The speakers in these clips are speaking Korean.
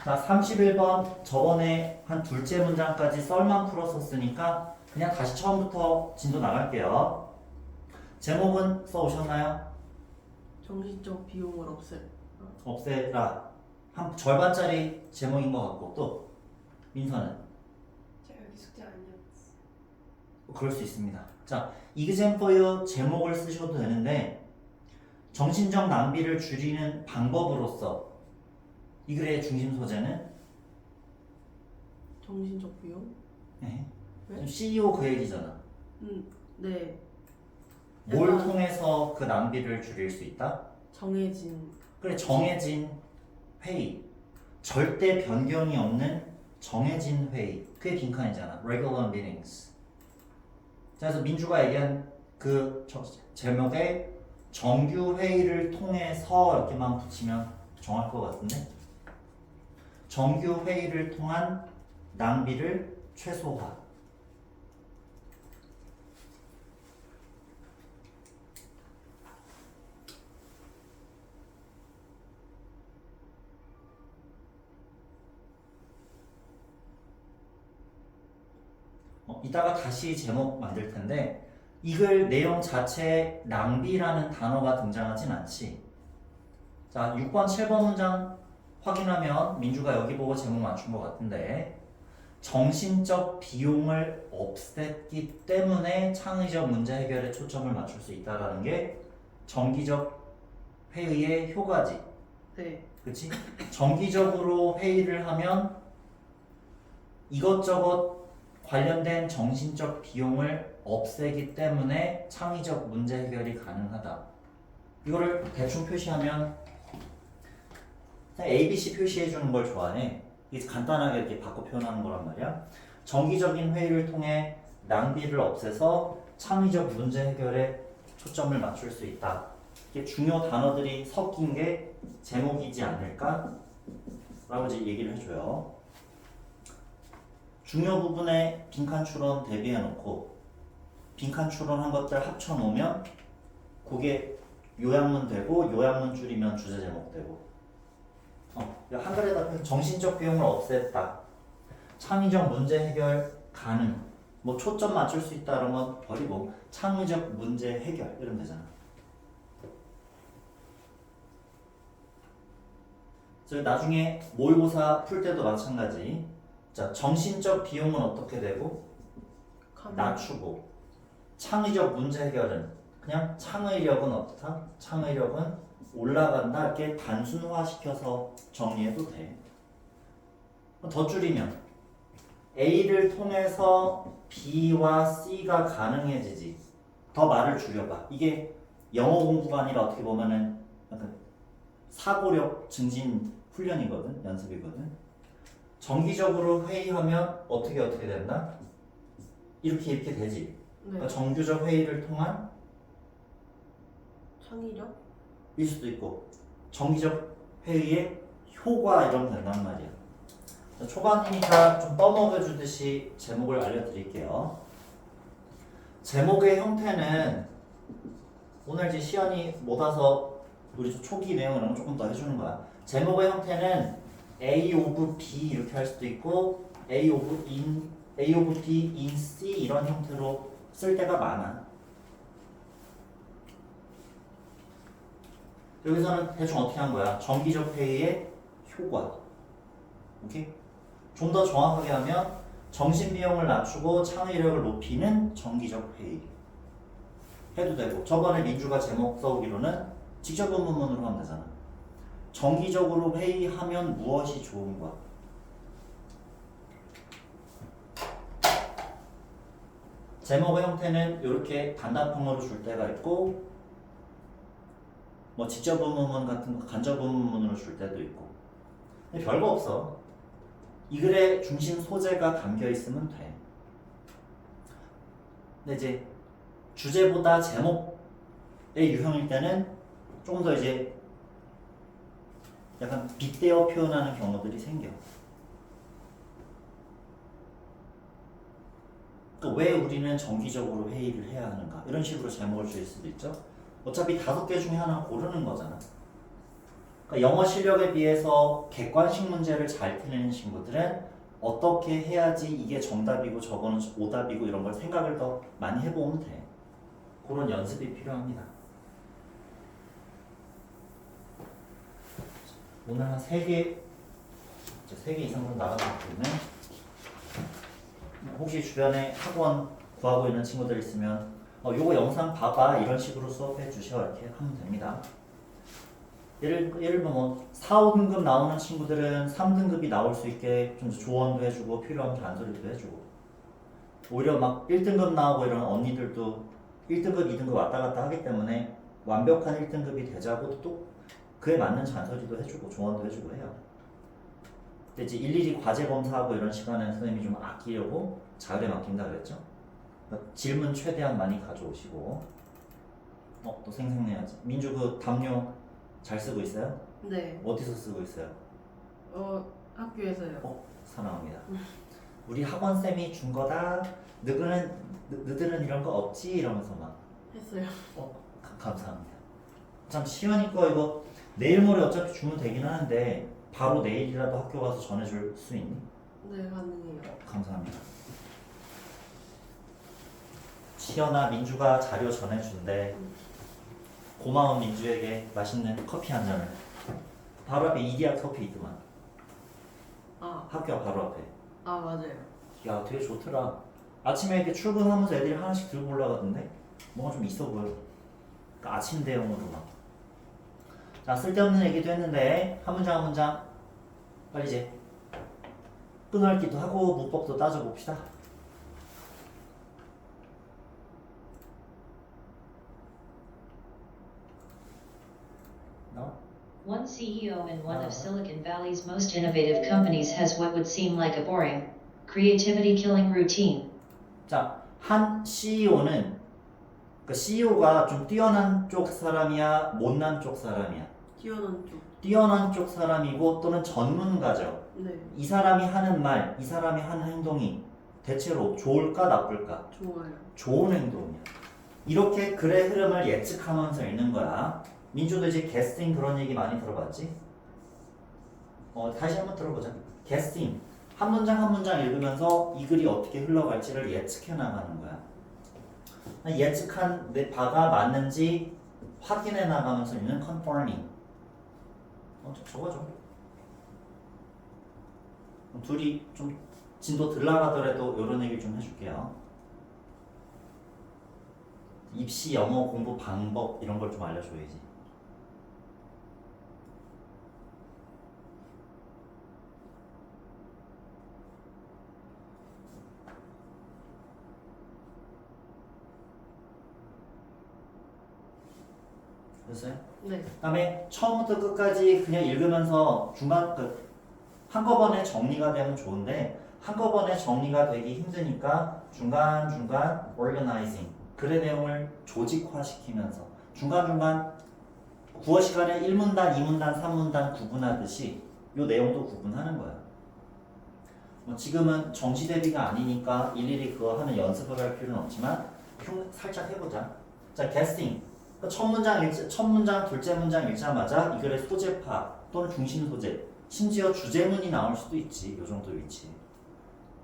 자, 31번 저번에 한 둘째 문장까지 썰만 풀었었으니까 그냥 다시 처음부터 진도 나갈게요. 제목은 써오셨나요? 정신적 비용을 없애라. 한 절반짜리 제목인 것 같고 또 민서는? 제가 여기 숙제 안 해봤어요. 그럴 수 있습니다. 자, example 제목을 쓰셔도 되는데 정신적 낭비를 줄이는 방법으로서 이 글의 중심 소재는 정신적 비용? 네. 네? CEO 그 얘기잖아. 네. 뭘 약간 통해서 그 낭비를 줄일 수 있다? 정해진 그래, 정해진 회의. 절대 변경이 없는 정해진 회의. 그게 빈칸이잖아. Regular meetings. 자, 그래서 민주가 얘기한 그 제목에 정규 회의를 통해서 이렇게만 붙이면 정할 것 같은데 정규 회의를 통한 낭비를 최소화. 이따가 다시 제목 만들 텐데 이 글 내용 자체에 낭비라는 단어가 등장하진 않지. 자, 6번, 7번 문장 확인하면 민주가 여기 보고 제목 맞춘 것 같은데 정신적 비용을 없앴기 때문에 창의적 문제 해결에 초점을 맞출 수 있다는 게 정기적 회의의 효과지. 네. 그치? 정기적으로 회의를 하면 이것저것 관련된 정신적 비용을 없애기 때문에 창의적 문제 해결이 가능하다. 이거를 대충 표시하면 ABC 표시해 주는 걸 좋아해. 이게 간단하게 이렇게 바꿔 표현하는 거란 말이야. 정기적인 회의를 통해 낭비를 없애서 창의적 문제 해결에 초점을 맞출 수 있다. 이게 중요 단어들이 섞인 게 제목이지 않을까? 라고 이제 얘기를 해줘요. 중요 부분에 빈칸 추론 대비해 놓고 빈칸 추론한 것들 합쳐 놓으면 그게 요약문 되고 요약문 줄이면 주제 제목 되고 한글에다 표현 정신적 비용을 없앴다. 창의적 문제 해결 가능. 뭐 초점 맞출 수 있다 그러면 버리고 창의적 문제 해결 이러면 되잖아. 그래서 나중에 모의고사 풀 때도 마찬가지. 자, 정신적 비용은 어떻게 되고 낮추고 창의적 문제 해결은 그냥 창의력은 어떻다? 창의력은 올라간다. 이렇게 단순화시켜서 정리해도 돼. 더 줄이면 A를 통해서 B와 C가 가능해지지. 더 말을 줄여봐. 이게 영어 공부가 아니라 어떻게 보면은 약간 사고력 증진 훈련이거든, 연습이거든. 정기적으로 회의하면 어떻게 된다? 이렇게 되지. 네. 그러니까 정규적 회의를 통한 창의력? 일 수도 있고 정기적 회의의 효과 이러면 된단 말이야. 자, 초반이니까 좀 떠먹여 주듯이 제목을 알려드릴게요. 제목의 형태는 오늘 이제 시연이 못 와서 우리 초기 내용을 조금 더 해주는 거야. 제목의 형태는 A of B 이렇게 할 수도 있고 A of B in C 이런 형태로 쓸 때가 많아. 여기서는 대충 어떻게 한 거야? 정기적 회의의 효과. 오케이? 좀 더 정확하게 하면 정신 비용을 낮추고 창의력을 높이는 정기적 회의 해도 되고 저번에 민주가 제목 써오기로는 직접 본문으로 하면 되잖아. 정기적으로 회의하면 무엇이 좋은가? 제목의 형태는 이렇게 단답형으로 줄 때가 있고 뭐 직접 본문 같은 거 간접 본문으로 줄 때도 있고 근데 별거 없어. 이 글의 중심 소재가 담겨 있으면 돼. 근데 이제 주제보다 제목의 유형일 때는 조금 더 이제 약간 빗대어 표현하는 경우들이 생겨. 그러니까 왜 우리는 정기적으로 회의를 해야 하는가? 이런 식으로 제목을 줄 수도 있죠. 어차피 5개 중에 하나 고르는 거잖아. 그러니까 영어 실력에 비해서 객관식 문제를 잘 풀리는 친구들은 어떻게 해야지 이게 정답이고 저거는 오답이고 이런 걸 생각을 더 많이 해보면 돼. 그런 연습이 필요합니다. 오늘 한 3개 이상 정도 나가기 때문에 혹시 주변에 학원 구하고 있는 친구들 있으면 요거 영상 봐봐 이런 식으로 수업해 주셔 이렇게 하면 됩니다. 예를 들면 뭐 4, 5등급 나오는 친구들은 3등급이 나올 수 있게 좀 조언도 해주고 필요하면 잔소리도 해주고 오히려 막 1등급 나오고 이런 언니들도 1등급, 2등급 왔다 갔다 하기 때문에 완벽한 1등급이 되자고 또 그에 맞는 잔소리도 해주고 조언도 해주고 해요. 근데 이제 일일이 과제 검사하고 이런 시간은 선생님이 좀 아끼려고 자율에 맡긴다 그랬죠? 그러니까 질문 최대한 많이 가져오시고 또 생생내야지. 민주 그 담요 잘 쓰고 있어요? 네. 어디서 쓰고 있어요? 학교에서요. 사랑합니다. 우리 학원쌤이 준 거다. 너들은 이런 거 없지? 이러면서 막 했어요. 감사합니다. 참 시연이 거 이거 내일 모레 어차피 주면 되긴 하는데 바로 내일이라도 학교 가서 전해줄 수 있니? 네, 가능해요. 감사합니다. 시연아 민주가 자료 전해준대. 고마운 민주에게 맛있는 커피 한 잔을. 바로 앞에 이디야 커피 있더만. 학교 바로 앞에. 맞아요. 야 되게 좋더라. 아침에 이렇게 출근하면서 애들이 하나씩 들고 올라가던데 뭔가 좀 있어 보여. 그러니까 아침 대용으로 막. 자 쓸데없는 얘기도 했는데 한 문장 한 문장 빨리 이제 끊어읽기도 하고 문법도 따져봅시다. One CEO in one of Silicon Valley's most innovative companies has what would seem like a boring, creativity-killing routine. 자, 한 CEO는 그 CEO가 좀 뛰어난 쪽 사람이야, 못난 쪽 사람이야. 뛰어난 쪽. 뛰어난 쪽 사람이고 또는 전문가죠. 네. 이 사람이 하는 말, 이 사람이 하는 행동이 대체로 좋을까 나쁠까? 좋아요. 좋은 행동이야. 이렇게 글의 흐름을 예측하면서 읽는 거야. 민주도 이제 게스팅 그런 얘기 많이 들어봤지? 다시 한번 들어보자. 게스팅. 한 문장 한 문장 읽으면서 이 글이 어떻게 흘러갈지를 예측해 나가는 거야. 예측한 내 바가 맞는지 확인해 나가면서 읽는 confirming. 적어줘. 둘이 좀 진도 덜 나가더라도 이런 얘기 좀 해줄게요. 입시 영어 공부 방법 이런 걸 좀 알려줘야지. 됐어요? 네. 그다음에 처음부터 끝까지 그냥 읽으면서 중간 한꺼번에 정리가 되면 좋은데 한꺼번에 정리가 되기 힘드니까 중간중간 organizing 글의 내용을 조직화시키면서 중간중간 국어 시간에 1문단, 2문단, 3문단 구분하듯이 이 내용도 구분하는 거야. 지금은 정시 대비가 아니니까 일일이 그거 하는 연습을 할 필요는 없지만 살짝 해보자. 자, 캐스팅. 첫 문장, 둘째 문장 읽자마자 이 글의 소재 파악 또는 중심 소재, 심지어 주제문이 나올 수도 있지. 이 정도 위치.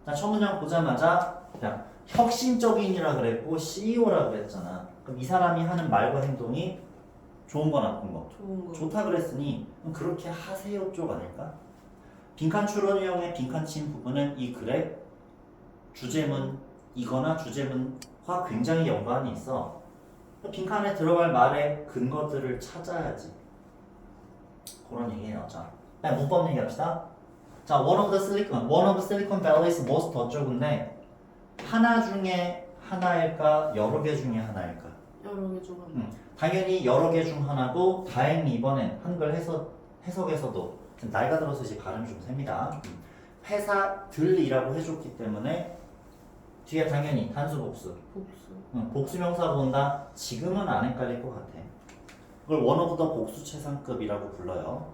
자, 첫 문장 보자마자 그냥 혁신적인이라 그랬고 CEO라 그랬잖아. 그럼 이 사람이 하는 말과 행동이 좋은 거 나쁜 거? 좋은 거. 좋다 그랬으니 그럼 그렇게 하세요 쪽 아닐까? 빈칸 추론형의 빈칸 친 부분은 이 글의 주제문이거나 주제문과 굉장히 연관이 있어. 빈칸에 들어갈 말의 근거들을 찾아야지. 그런 얘기예요. 자, 문법 얘기합시다. 자, one of Silicon Valley's most 어쩌군데 하나 중에 하나일까, 여러 개 중에 하나일까? 여러 개 중 하나. 당연히 여러 개 중 하나고 다행히 이번엔 한글 해석에서도 나이가 들어서 이제 발음이 좀 셉니다. 회사들이라고 해줬기 때문에 뒤에 당연히 단수 복수. 복수명사 본다. 지금은 안 헷갈릴 것 같아. 그걸 one of the 복수 최상급이라고 불러요.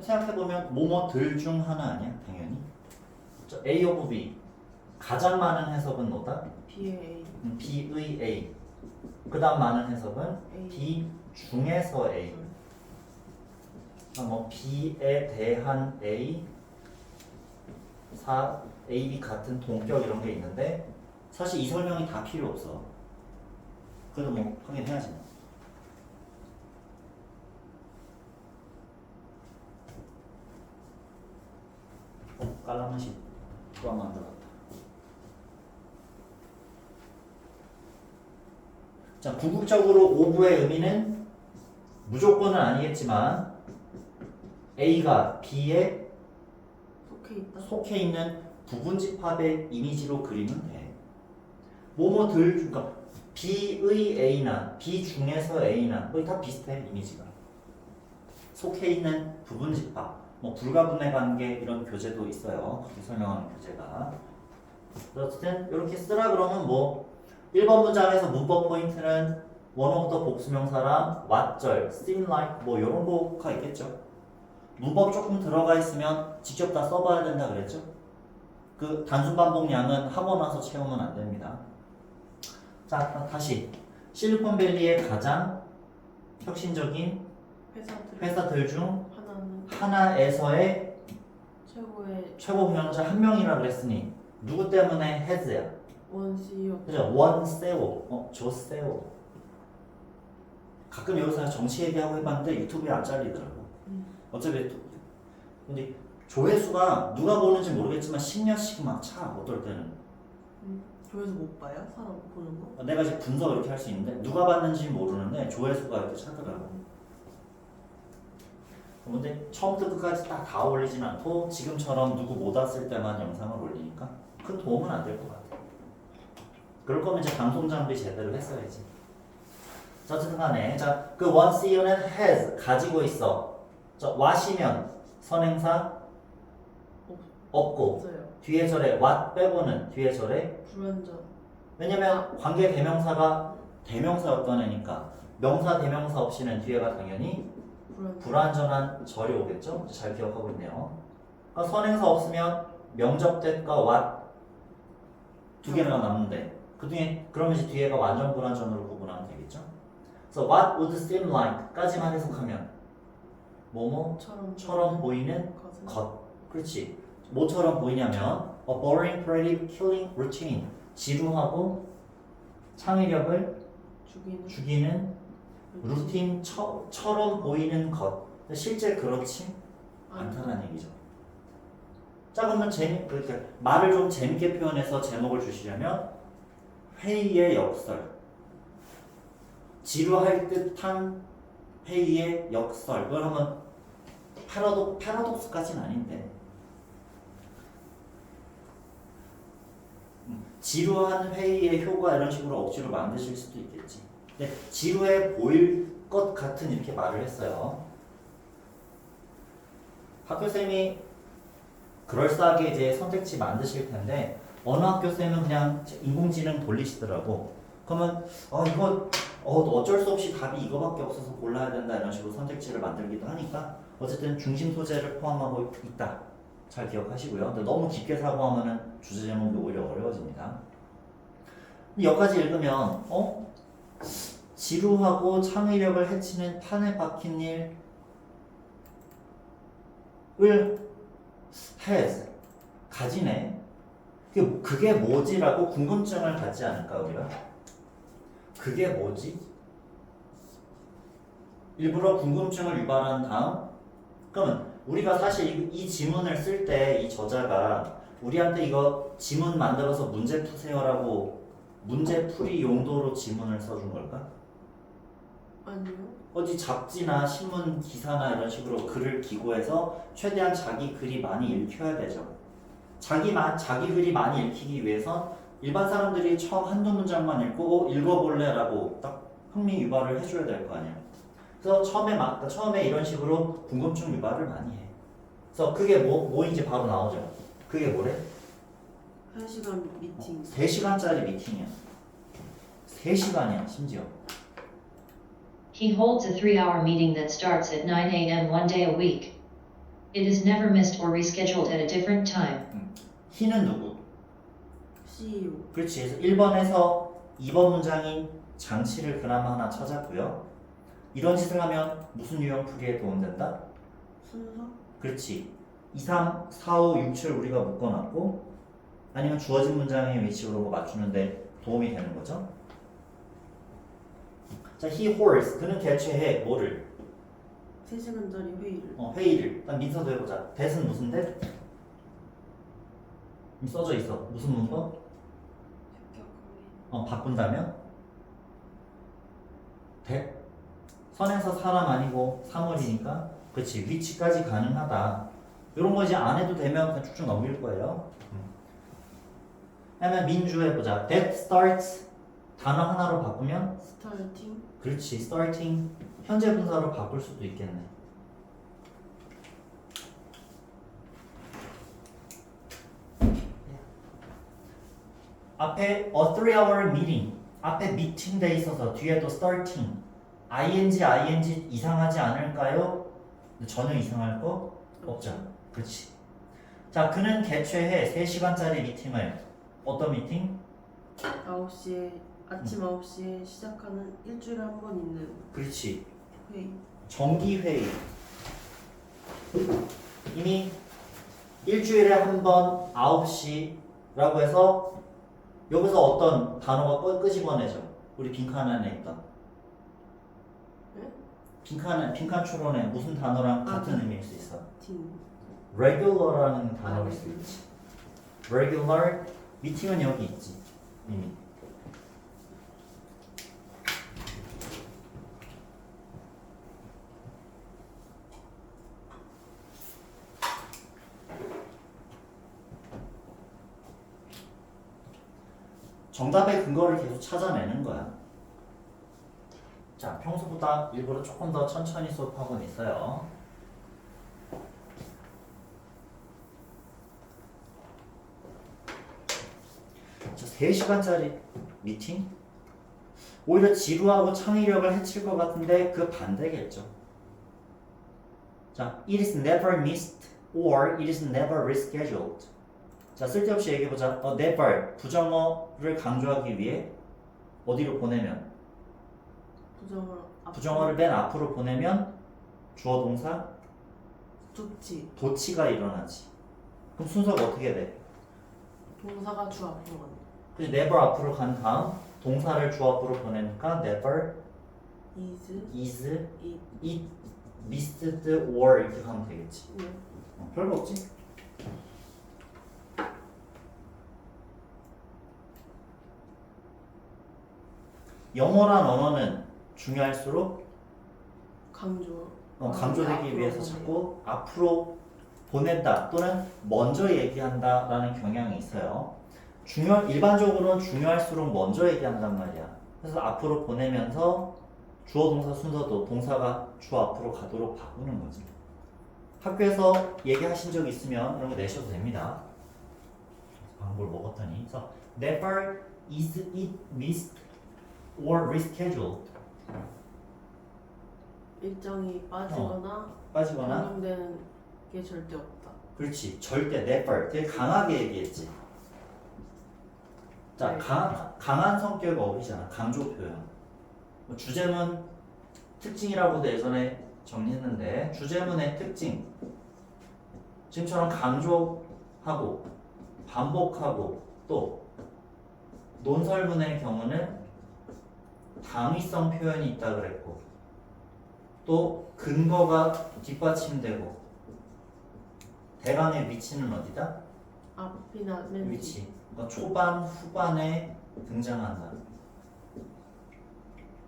생각해보면 뭐뭐들 중 하나 아니야? 당연히. A of B. 가장 많은 해석은 뭐다? B의 A. B의 A. 그 다음 많은 해석은 A. B 중에서 A. 뭐 B에 대한 A, A, B 같은 동격 이런 게 있는데 사실 이 설명이 다 필요 없어. 그래도 뭐 확인해야지. 깔라맛이 또 안 만들었다. 자, 궁극적으로 오브의 의미는 무조건은 아니겠지만 A가 B에 속해 있다. 속해 있는 부분집합의 이미지로 그리면 돼. 뭐뭐들, 그러니까 B의 A나 B 중에서 A나 거의 다 비슷해 이미지가. 속해 있는 부분집합, 뭐 불가분의 관계 이런 교재도 있어요. 그렇게 설명하는 교재가. 어쨌든 이렇게 쓰라 그러면 뭐 1번 문장에서 문법 포인트는 원어부터 복수명사랑 왓절, seem like 뭐 이런 거가 있겠죠. 문법 조금 들어가 있으면 직접 다 써봐야 된다 그랬죠. 그 단순 반복량은 하고 나서 채우면 안 됩니다. 자, 다시 실리콘밸리의 가장 혁신적인 회사들 중 하나는 하나에서의 최고의 최고 경영자 한 명이라 그랬으니 누구 때문에 헤즈야? 원 CEO. 그죠? 원 세오, 조 세오. 가끔 여기서 정치 얘기하고 해봤는데 유튜브에 안 잘리더라고. 어차피 근데 조회수가 누가 보는지 모르겠지만 10년씩 막 차. 어떨 때는 조회수 못 봐요? 사람 보는 거? 내가 이제 분석 이렇게 할 수 있는데 누가 봤는지 모르는데 조회수가 이렇게 차더라고. 근데 처음부터 끝까지 딱 다 올리진 않고 지금처럼 누구 못 왔을 때만 영상을 올리니까 큰 도움은 안 될 것 같아. 그럴 거면 이제 방송 장비 제대로 했어야지. 자, 어쨌든 간에 자, 그 one CEO는 has 가지고 있어. 자, what이면 선행사 없고 없어요. 뒤에 절에 what 빼고는 뒤에 절에 불완전. 왜냐면 관계 대명사가 대명사였던 애니까 명사 대명사 없이는 뒤에가 당연히 불완전한 절이 오겠죠? 잘 기억하고 있네요. 그러니까 선행사 없으면 명접대과 what 두 개가 남는데 그 중에 그러면 이제 뒤에가 완전 불완전으로 구분하면 되겠죠? 그래서 what would seem like 까지만 해석하면 뭐뭐처럼 보이는 것은 것. 그렇지. 뭐처럼 보이냐면 a boring, creative, killing routine. 지루하고 창의력을 죽이는 루틴처럼 보이는 것. 실제 그렇지 않다는 얘기죠. 자, 그러면 그러니까 말을 좀 재밌게 표현해서 제목을 주시려면 회의의 역설. 지루할 듯한 회의의 역설. 그걸 하면 패러독스까지는 아닌데 지루한 회의의 효과 이런 식으로 억지로 만드실 수도 있겠지. 근데 지루해 보일 것 같은 이렇게 말을 했어요. 학교쌤이 그럴싸하게 이제 선택지 만드실 텐데 어느 학교쌤은 그냥 인공지능 돌리시더라고. 그러면 이거 어쩔 수 없이 답이 이거밖에 없어서 골라야 된다 이런 식으로 선택지를 만들기도 하니까 어쨌든 중심 소재를 포함하고 있다. 잘 기억하시고요. 근데 너무 깊게 사고하면은 주제 제목이 오히려 어려워집니다. 여기까지 읽으면 지루하고 창의력을 해치는 판에 박힌 일을 has 가지네. 그게 뭐지라고 궁금증을 갖지 않을까 우리가? 그게 뭐지? 일부러 궁금증을 유발한 다음 그러면 우리가 사실 이 지문을 쓸 때 이 저자가 우리한테 이거 지문 만들어서 문제 푸세요라고 문제풀이 용도로 지문을 써준 걸까? 아니요. 어디 잡지나 신문 기사나 이런 식으로 글을 기고해서 최대한 자기 글이 많이 읽혀야 되죠. 자기 글이 많이 읽히기 위해서 일반 사람들이 처음 한두 문장만 읽고 읽어볼래라고 딱 흥미 유발을 해줘야 될 거 아니야. 그래서 처음에 이런 식으로 궁금증 유발을 많이 해. 그래서 그게 뭐인지 바로 나오죠. 그게 뭐래? 1시간 미팅. 3시간짜리 미팅이야. 3시간이야 심지어. He holds a 3-hour meeting that starts at 9 a.m. one day a week. It is never missed or rescheduled at a different time. he는 누구? CEO. 그렇지. 그래서 1번에서 2번 문장인 장치를 그나마 하나 찾았고요. 이런 짓을 하면 무슨 유형 풀이에 도움된다? 순서? 그렇지. 2, 3, 4, 5, 6, 7 우리가 묶어놨고 아니면 주어진 문장의 위치 그런 거 맞추는데 도움이 되는 거죠. 자, he holds 그는 개최해 뭐를? 3시간짜리 회의를. 회의를. 일단 민서도 해보자. that은 무슨 that? 써져 있어. 무슨 문법? 합격하면 바꾼다면? that? 선에서 사람 아니고 사물이니까 그렇지. 위치까지 가능하다. 이런 거 이제 안 해도 되면 그냥 쭉쭉 넘길 거예요. 그다음에 민주 해보자. That starts 단어 하나로 바꾸면 스타팅. 그렇지. starting 현재 분사로 바꿀 수도 있겠네. 앞에 a 3-hour meeting 앞에 meeting 돼 있어서 뒤에도 starting ing 이상하지 않을까요? 전혀 이상할 거 없죠. 그렇지. 자, 그는 개최해 3시간짜리 미팅을 어떤 미팅? 9시에 아침 9시에 시작하는 일주일에 한 번 있는 그렇지. 회의. 정기회의. 이미 일주일에 한 번 9시라고 해서 여기서 어떤 단어가 끄집어내죠. 우리 빈칸 안에 있던. 네? 빈칸 추론에 무슨 단어랑 아, 같은 의미일 수 있어. 팀. regular라는 단어일 수 있지. regular 미팅은 여기 있지. 이미. 정답의 근거를 계속 찾아내는 거야. 자, 평소보다 일부러 조금 더 천천히 수업하고는 있어요. 자, 3시간짜리 미팅? 오히려 지루하고 창의력을 해칠 것 같은데 그 반대겠죠. 자, it is never missed or it is never rescheduled. 자, 쓸데없이 얘기해보자. never 부정어를 강조하기 위해 어디로 보내면? 부정어를 맨 앞으로 보내면 주어 동사 좋지. 도치가 일어나지. 그럼 순서가 어떻게 돼? 동사가 주 앞으로 간다. 그래서 never 앞으로 간 다음 동사를 주 앞으로 보내니까 never is is it. missed or 이렇게 가면 되겠지. 네. 별거 없지? 영어란 언어는 중요할수록 강조되기 앞으로 위해서 보내. 자꾸 앞으로 보낸다 또는 먼저 얘기한다라는 경향이 있어요. 일반적으로는 중요할수록 먼저 얘기한단 말이야. 그래서 앞으로 보내면서 주어 동사 순서도 동사가 주 앞으로 가도록 바꾸는 거지. 학교에서 얘기하신 적 있으면 이런 거 내셔도 됩니다. 방금 뭘 먹었더니. 그래서 never is it missed or rescheduled. 일정이 빠지거나 변경되는 게 절대 없다. 그렇지. 절대 never. 되게 강하게 얘기했지. 자, 네. 강한 성격 어휘잖아. 강조 표현. 주제문 특징이라고도 예전에 정리했는데 주제문의 특징. 지금처럼 강조하고 반복하고 또 논설문의 경우는 당위성 표현이 있다 그랬고 또 근거가 뒷받침되고 대강의 위치는 어디다? 앞이나 맨 뒤. 위치. 그러니까 초반, 후반에 등장한다.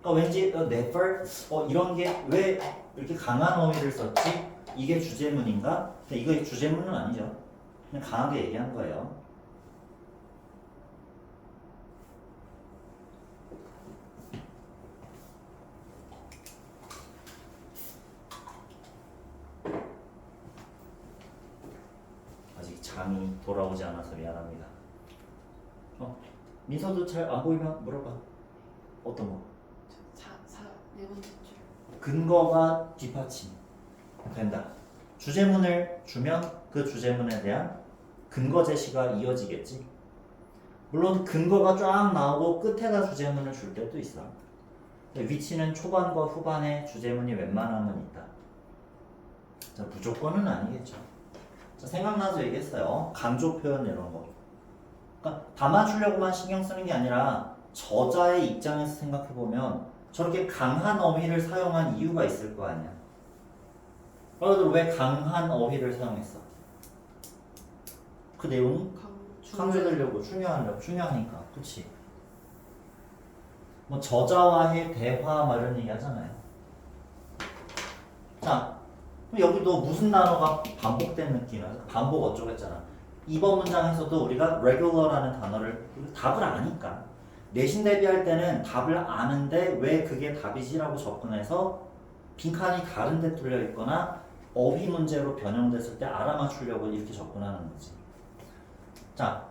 그러니까 왠지 never 이런 게 왜 이렇게 강한 어휘를 썼지? 이게 주제문인가? 근데 이거 주제문은 아니죠. 그냥 강하게 얘기한 거예요. 아직 잠이 돌아오지 않아서 미안합니다. 민서도 잘 안 보이면 물어봐. 어떤 거? 네 번째 줄. 근거가 뒷받침 된다. 주제문을 주면 그 주제문에 대한 근거 제시가 이어지겠지. 물론 근거가 쫙 나오고 끝에다 주제문을 줄 때도 있어. 위치는 초반과 후반에 주제문이 웬만하면 있다. 자, 무조건은 아니겠죠. 자, 생각나서 얘기했어요. 강조 표현 이런 거. 그러니까 담아주려고만 신경 쓰는 게 아니라 저자의 입장에서 생각해 보면 저렇게 강한 어휘를 사용한 이유가 있을 거 아니야. 너희들 왜 강한 어휘를 사용했어? 그 내용이 강조되려고 중요하니까, 그렇지? 뭐 저자와의 대화 뭐 이런 얘기 하잖아요. 자, 여기도 무슨 단어가 반복된 느낌이야? 반복 어쩌고 했잖아. 이번 문장에서도 우리가 regular라는 단어를 답을 아니까 내신 대비할 때는 답을 아는데 왜 그게 답이지라고 접근해서 빈칸이 다른 데 뚫려 있거나 어휘 문제로 변형됐을 때 알아맞추려고 이렇게 접근하는 거지. 자,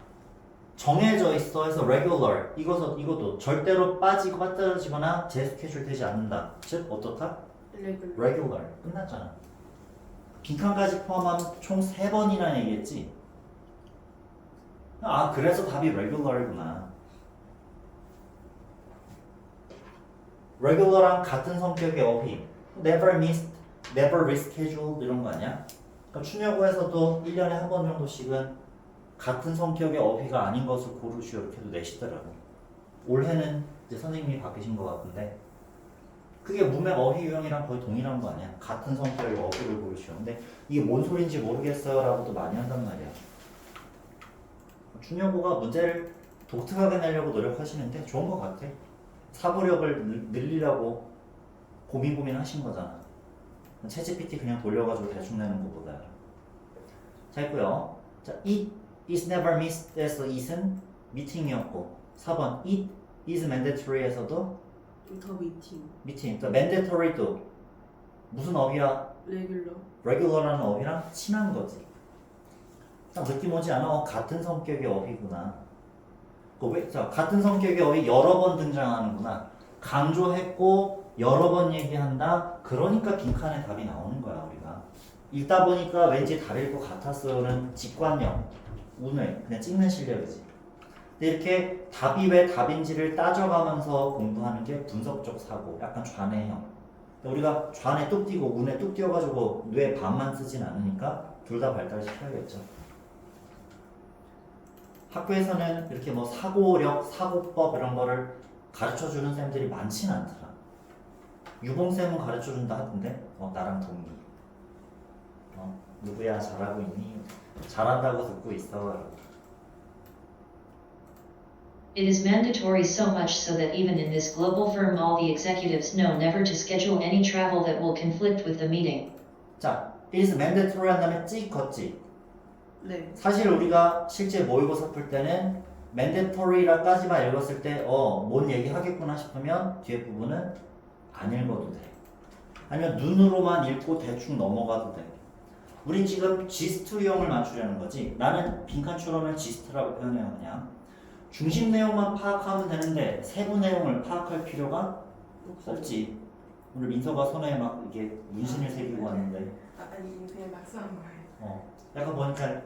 정해져 있어 해서 regular 이것도 절대로 빠지고 빠뜨려지거나 재스케줄 되지 않는다. 즉 어떻다? regular 끝났잖아. 빈칸까지 포함하면 총 3번이나 얘기했지. 아, 그래서 답이 regular이구나. regular랑 같은 성격의 어휘 never missed, never rescheduled 이런 거 아니야? 그러니까 추녀고에서도 1년에 한 번 정도씩은 같은 성격의 어휘가 아닌 것을 고르시오 이렇게도 내시더라고. 올해는 이제 선생님이 바뀌신 것 같은데 그게 문맥 어휘 유형이랑 거의 동일한 거 아니야? 같은 성격의 어휘를 고르시오. 근데 이게 뭔 소린지 모르겠어요 라고도 많이 한단 말이야. 추녀고가 문제를 독특하게 내려고 노력하시는데 좋은 것 같아. 사고력을 늘리려고 고민 하신 거잖아. 챗GPT 그냥 돌려가지고 대충 내는 것보다. 자, 있고요. 자, it is never missed에서 it은 미팅이었고 4번 it is mandatory에서도 더 미팅. 미팅. 또 mandatory도 무슨 어휘야? regular라는 어휘랑 친한 거지. 딱 느낌 오지 않아? 같은 성격의 어휘구나. 자, 같은 성격의 어휘 여러 번 등장하는구나. 강조했고 여러 번 얘기한다. 그러니까 빈칸에 답이 나오는 거야 우리가. 읽다 보니까 왠지 다를 것 같았어요는 직관력, 운을 그냥 찍는 실력이지. 근데 이렇게 답이 왜 답인지를 따져가면서 공부하는 게 분석적 사고, 약간 좌뇌형. 우리가 좌뇌 뚝 띄고 운에 뚝 띄워가지고 뇌 반만 쓰진 않으니까 둘 다 발달시켜야겠죠. 학교에서는 이렇게 뭐 사고력, 사고법 이런 거를 가르쳐주는 쌤들이 많진 않더라. 유봉쌤은 가르쳐준다 하던데 나랑 동의. 누구야 잘하고 있니? 잘한다고 듣고 있어. It is mandatory so much so that even in this global firm all the executives know never to schedule any travel that will conflict with the meeting. 자, it is mandatory 한 다음에 찍 걷지. 네. 사실 우리가 실제 모의고사 풀 때는 mandatory라까지만 읽었을 때 뭔 얘기 하겠구나 싶으면 뒤에 부분은 안 읽어도 돼. 아니면 눈으로만 읽고 대충 넘어가도 돼. 우린 지금 gist 유형을 맞추려는 거지. 나는 빈칸 추론을 gist라고 표현해요. 그냥 중심 내용만 파악하면 되는데 세부 내용을 파악할 필요가 없지. 오늘 민서가 손에 막 이게 문신을 새기고 왔는데 아니 그냥 막상 거예요. 약간 보니까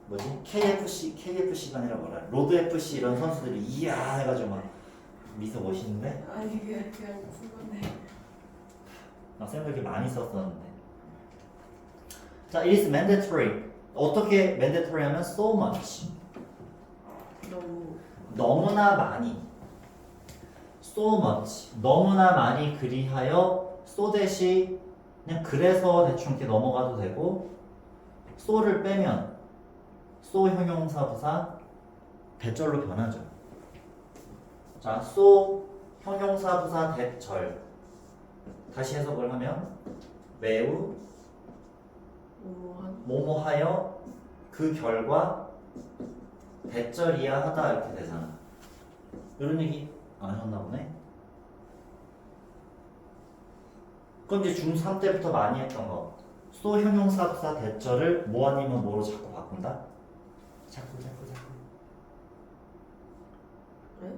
뭐지? KFC가 아니라 뭐라 로드 FC 이런 선수들이 이야 해가지고 막 미소 멋있는데 아니 그냥 쓴 건데. 쌤도 이렇게 많이 썼었는데. 자, it is mandatory. 어떻게 mandatory 하면 so much. 너무나 많이. so much. 너무나 많이 그리하여 so 대시 그냥 그래서 대충 이렇게 넘어가도 되고 so를 빼면 so 형용사 부사 대절로 변하죠. 자, so 형용사 부사 대절. 다시 해석을 하면 매우 뭐뭐하여 그 결과 대절이야 하다 이렇게 되잖아. 이런 얘기 안 하셨나 보네. 그럼 이제 중3 때부터 많이 했던 거 so 형용사 부사 대절을 뭐 아니면 뭐로 자꾸 바꾼다? 자꾸 네?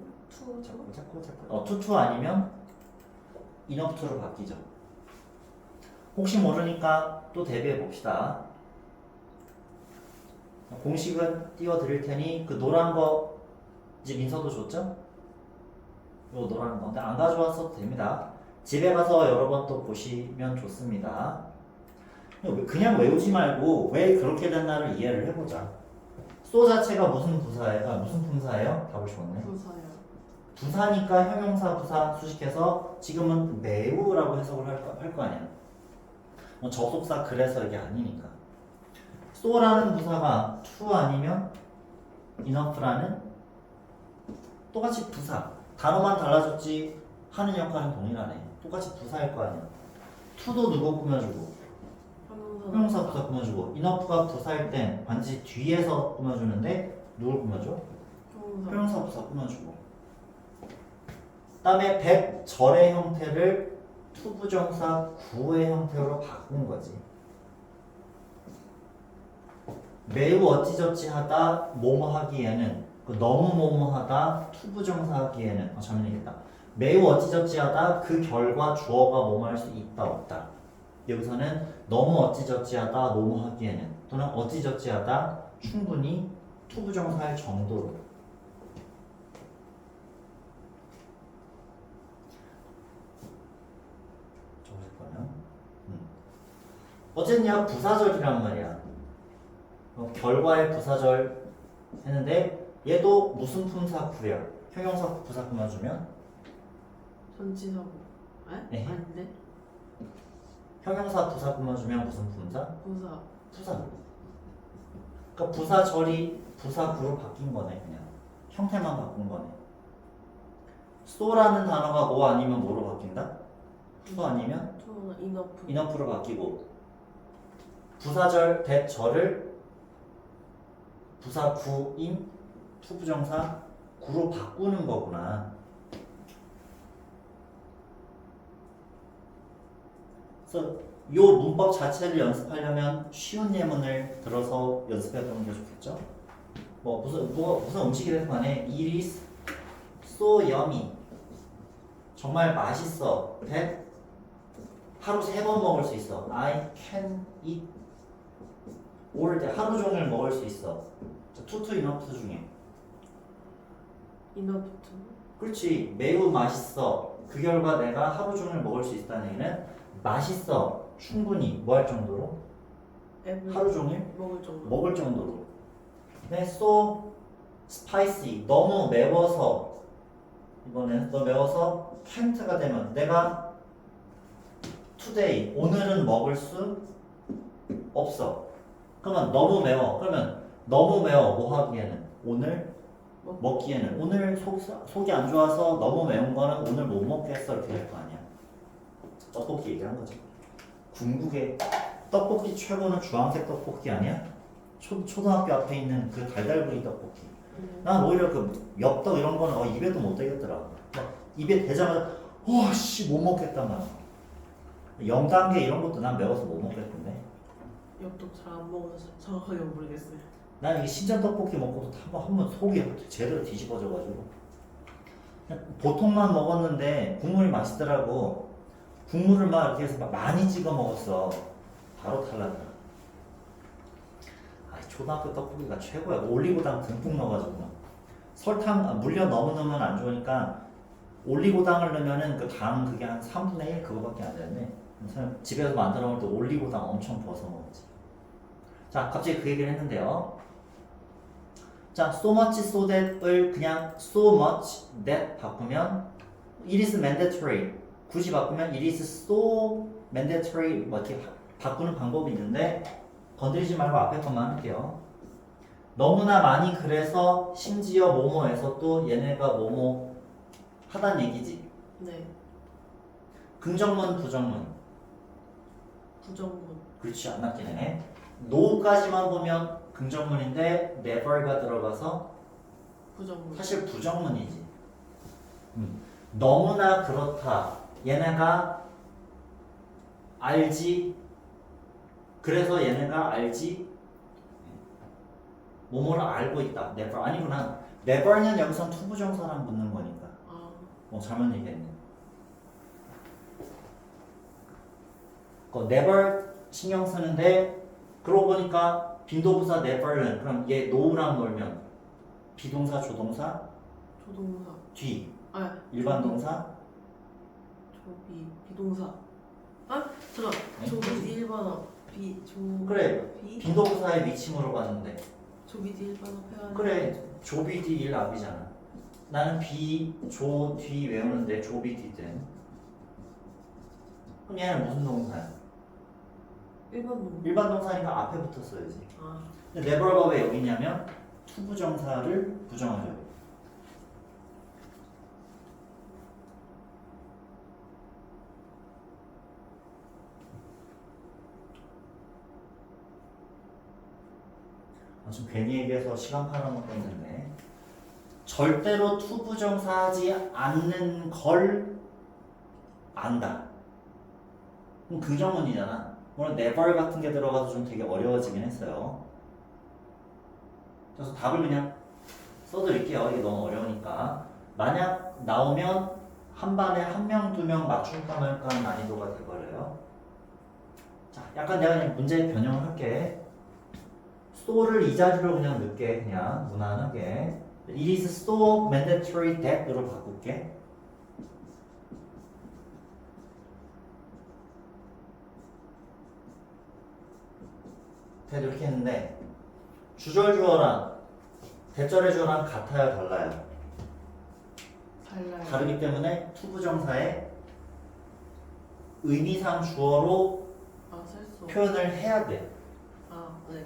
투 아니면 인업투로 바뀌죠. 혹시 모르니까 또 대비해 봅시다. 공식은 띄워드릴 테니 그 노란 거 이제 민서도 줬죠? 요 노란 거. 근데 안 가져왔어도 됩니다. 집에 가서 여러 번 또 보시면 좋습니다. 그냥 외우지 말고 왜 그렇게 됐나를 이해를 해보자. 소 자체가 무슨 부사예요? 무슨 품사예요? 답을 줬네. 부사요. 부사니까 형용사 부사 수식해서 지금은 매우라고 해석을 할 거 아니야. 뭐 접속사 그래서 이게 아니니까. so라는 부사가 to 아니면 enough라는 똑같이 부사. 단어만 달라졌지 하는 역할은 동일하네. 똑같이 부사일 거 아니야. to도 누구 꾸며주고 형용사 부사 꾸며주고 enough가 부사일 땐 반드시 뒤에서 꾸며주는데 누굴 꾸며줘? 형용사 부사 꾸며주고. 다음에 백절의 형태를 투부정사 구의 형태로 바꾼 거지. 매우 어찌저찌하다 뭐뭐 하기에는 너무 뭐뭐하다 투부정사 하기에는 잘못 얘기했다. 매우 어찌저찌하다 그 결과 주어가 뭐뭐 할 수 있다 없다. 여기서는 너무 어찌저찌하다 뭐뭐 하기에는 또는 어찌저찌하다 충분히 투부정사일 정도로. 어쨌냐 부사절이란 말이야. 결과의 부사절 했는데 얘도 무슨 품사 구야? 형용사 부사 꾸며주면 전치사고. 네. 아닌데? 형용사 부사 꾸며주면 무슨 품사? 부사. 부사. 그러니까 부사절이 부사구로 바뀐 거네 그냥. 형태만 바꾼 거네. so라는 단어가 뭐 아니면 뭐로 바뀐다? to 아니면 to enough. enough로 바뀌고 부사절 대절을 부사구인 투부정사 구로 바꾸는 거구나. 그래서 이 문법 자체를 연습하려면 쉬운 예문을 들어서 연습해보는 게 좋겠죠. 뭐 무슨 음식이든 간에 it is so yummy. 정말 맛있어. that 하루 3번 먹을 수 있어. I can eat all day. 하루 종일 먹을 수 있어. to enough 중에. enough to. 그렇지. 매우 맛있어. 그 결과 내가 하루 종일 먹을 수 있다는 얘기는 맛있어. 충분히 뭐 할 정도로? 하루 종일 먹을 정도. 먹을 정도로. 네, so spicy. 너무 매워서 이번엔 너 매워서 can't가 되면 내가 today 오늘은 먹을 수 없어. 그러면 너무 매워. 그러면 너무 매워 뭐 하기에는 오늘 먹기에는 오늘 속이 안 좋아서 너무 매운 거는 오늘 못 먹겠어 이렇게 될 거 아니야. 떡볶이 얘기한 거죠. 궁극의 떡볶이 최고는 주황색 떡볶이 아니야? 초등학교 앞에 있는 그 달달구이 떡볶이. 난 오히려 그 엽떡 이런 거는 입에도 못 대겠더라. 막 입에 대자마자 씨 못 먹겠단 말이야. 0단계 이런 것도 난 매워서 못 먹겠던데. 엽떡 잘 안 먹어서 정확하게 모르겠어요. 난 이게 신전 떡볶이 먹고도 한번 속이 제대로 뒤집어져가지고 그냥 보통만 먹었는데 국물이 맛있더라고. 국물을 막 이렇게 해서 많이 찍어 먹었어. 바로 탈락이야. 초등학교 떡볶이가 최고야. 올리고당 듬뿍 넣어가지고 설탕 물엿 너무 넣으면 안 좋으니까 올리고당을 넣으면은 그 당 그게 한 3분의 1 그거밖에 안 되는데 집에서 만들어 먹을 때 올리고당 엄청 부어서 먹었지. 자, 갑자기 그 얘기를 했는데요. 자, so much so that을 그냥 so much that 바꾸면 it is mandatory. 굳이 바꾸면 it is so mandatory 뭐 이렇게 바꾸는 방법이 있는데 건드리지 말고 앞에 것만 할게요. 너무나 많이 그래서 심지어 뭐뭐에서 또 얘네가 뭐뭐 하단 얘기지. 네. 긍정문 부정문. 부정문. 그렇지 안 낚이네. no까지만 보면 긍정문인데 never가 들어가서 부정문. 사실 부정문이지. 너무나 그렇다. 얘네가 알지. 그래서 얘네가 알지. 뭐뭐를 알고 있다. never 아니구나. never는 여기선 투부정사랑 붙는 거니까. 잘못 얘기했네. never 신경 쓰는데 그러고 보니까 빈도부사 never는 그럼 얘 no랑 놀면 비동사 조동사 조동사. 뒤 아, 일반 동사 조비 비동사. 잠깐. 네? 조비 일반어. 그래. 비? 빈도부사의 위치 물어봤는데. 조비디 일반어 표현. 그래. 조비디 일 앞이잖아. 나는 비, 조, 뒤 외우는데 조비디든. 그럼 얘는 무슨 동사야? 일반 동사니까 앞에 붙었어야지. 아, 근데 never가 왜 여기 있냐면 투부정사를 부정하려고. 좀 괜히 얘기해서 시간 팔아먹겠는데 절대로 투부정사하지 않는 걸 안다. 그럼 긍정문이잖아. 물론 never 같은 게 들어가서 좀 되게 어려워지긴 했어요. 그래서 답을 그냥 써드릴게요. 이게 너무 어려우니까. 만약 나오면 한 반에 한 명, 두 명 맞출까 말까 하는 난이도가 돼버려요. 자, 약간 내가 그냥 문제 변형을 할게. so를 이 자리로 그냥 넣을게. 그냥 무난하게. It is so mandatory that으로 바꿀게. that 이렇게 했는데 주절 주어랑 대절의 주어랑 같아요, 달라요? 달라요. 다르기 때문에 투부정사의 의미상 주어로 아, 쓸수. 표현을 해야 돼. 아, 네.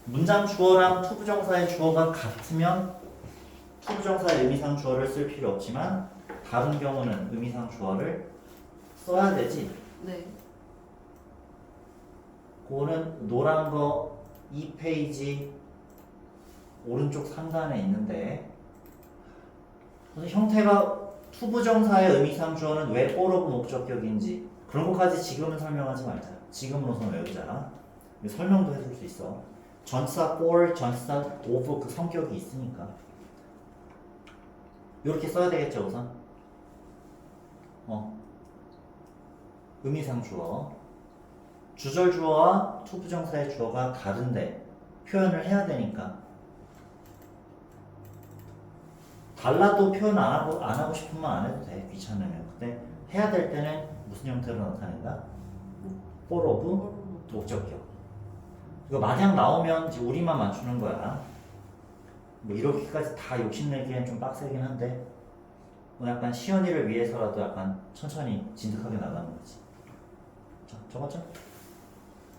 문장 주어랑 투부정사의 주어가 같으면 투부정사의 의미상 주어를 쓸 필요 없지만 다른 경우는 의미상 주어를 써야 되지. 네. 그거는 노란 거 2페이지 오른쪽 상단에 있는데 형태가 투부정사의 의미상 주어는 왜 all of 목적격인지 그런 것까지 지금은 설명하지 말자. 지금으로선 외우자. 설명도 해줄 수 있어. 전치사 for, 전치사 of 그 성격이 있으니까 이렇게 써야 되겠죠 우선. 의미상 주어 주절 주어와 투부정사의 주어가 다른데 표현을 해야 되니까 달라도 표현 안 하고 싶으면 안 해도 돼. 귀찮으면. 근데 해야 될 때는 무슨 형태로 나타낸다? for of 목적격. 이거 마냥 나오면 이제 우리만 맞추는 거야. 뭐 이렇게까지 다 욕심내기엔 좀 빡세긴 한데 뭐 약간 시연이를 위해서라도 약간 천천히 진득하게 나가는 거지. 자, 적었죠?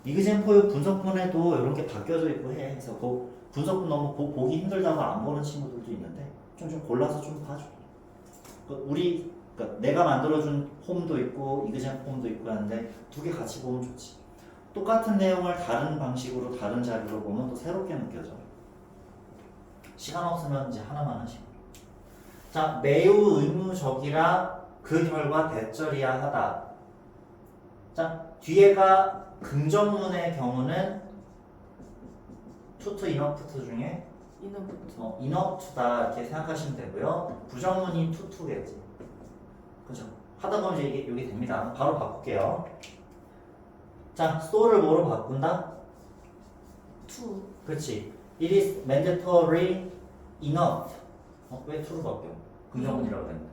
이그젠포유 분석문에도 이런 게 바뀌어져 있고 해. 그래서 그 분석문 너무 보기 힘들다고 안 보는 친구들도 있는데 좀 골라서 좀 봐줘. 그러니까 내가 만들어준 홈도 있고 이그젠 홈도 있고 하는데 두 개 같이 보면 좋지. 똑같은 내용을 다른 방식으로 다른 자료로 보면 또 새롭게 느껴져. 시간 없으면 이제 하나만 하시고. 자, 매우 의무적이라 그 결과 대절이야 하다. 자, 뒤에가 긍정문의 경우는 투투 이너프트 중에 이너부터. 이너프다 이렇게 생각하시면 되고요. 부정문이 투투겠지. 그죠? 하다 보면 이제 이게 됩니다. 바로 바꿀게요. 자, so를 뭐로 바꾼다? to. 그렇지. It is mandatory enough. 왜 to로 바뀌어? 긍정문이라고 했는데.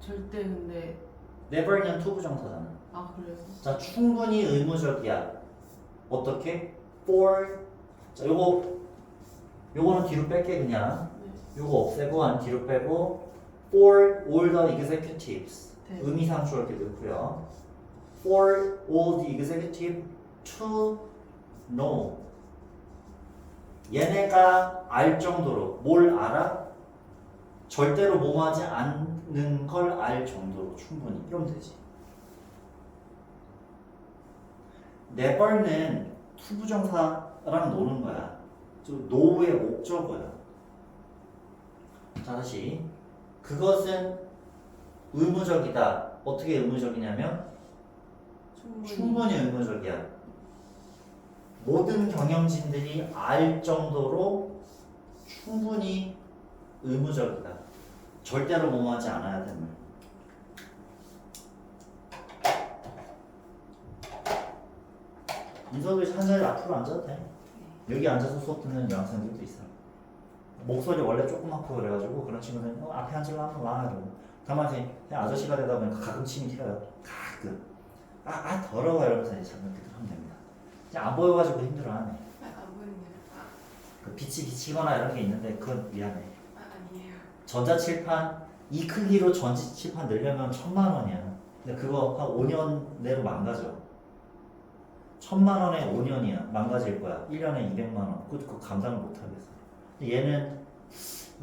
절대 근데. never는 투부정사잖아. 아, 그래서. 자, 충분히 의무적이야. 어떻게? for. 자, 요거는 뒤로 뺄게 그냥. 네. 요거 없애고 안 뒤로 빼고 for all the executives. 네. 의미상 주 이렇게 넣고요. for all the executive to know. 얘네가 알 정도로 뭘 알아? 절대로 뭐하지 않는 걸 알 정도로 충분히 이러면 되지. never는 투부정사랑 노는 거야. know의 목적어야. 자, 다시 그것은 의무적이다. 어떻게 의무적이냐면 충분히 의무적이야. 모든 경영진들이 알 정도로 충분히 의무적이다. 절대로 뭐하지 않아야 됨을. 인서도 한 자리 앞으로 앉아도 돼. 여기 앉아서 수업 듣는 여학생들도 있어. 목소리 원래 조그맣고 그래가지고 그런 친구들은 앞에 앉으려면 와 이러고 가만히 그냥 아저씨가 되다 보니까 가끔 침이 튀어요. 가끔. 더러워 이러면서 이제 잠깐 하면 됩니다. 이제 안 보여가지고 힘들어하네. 안 보이네요. 그 빛이 비치거나 이런 게 있는데 그건 미안해. 아니에요. 전자칠판 이 크기로 전자칠판 넣으려면 1,000,000원이야. 근데 그거 한 5년 내로 망가져. 1,000,000원에 5년이야. 망가질 거야. 1년에 200만원. 그거 감당을 못 하겠어. 근데 얘는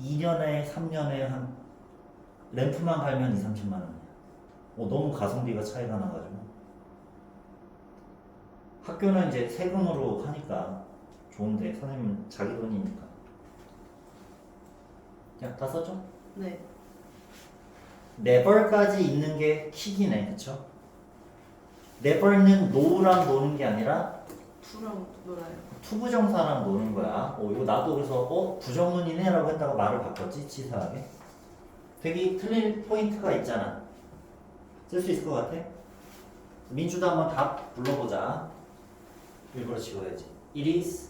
2년에 3년에 한 램프만 갈면 2, 30만원이야. 너무 가성비가 차이가 나가지고. 학교는 이제 세금으로 하니까 좋은데 선생님은 자기 돈이니까. 야, 다 썼죠? 네. never까지 있는 게 킥이네, 그쵸? never는 no랑 노는 게 아니라 투랑 놀아요. 투부정사랑 노는 거야. 이거 나도 그래서 부정문이네 라고 했다가 말을 바꿨지, 치사하게. 되게 틀릴 포인트가 있잖아. 쓸 수 있을 것 같아? 민주도 한번 답 불러보자. 일부러 지워야지. It is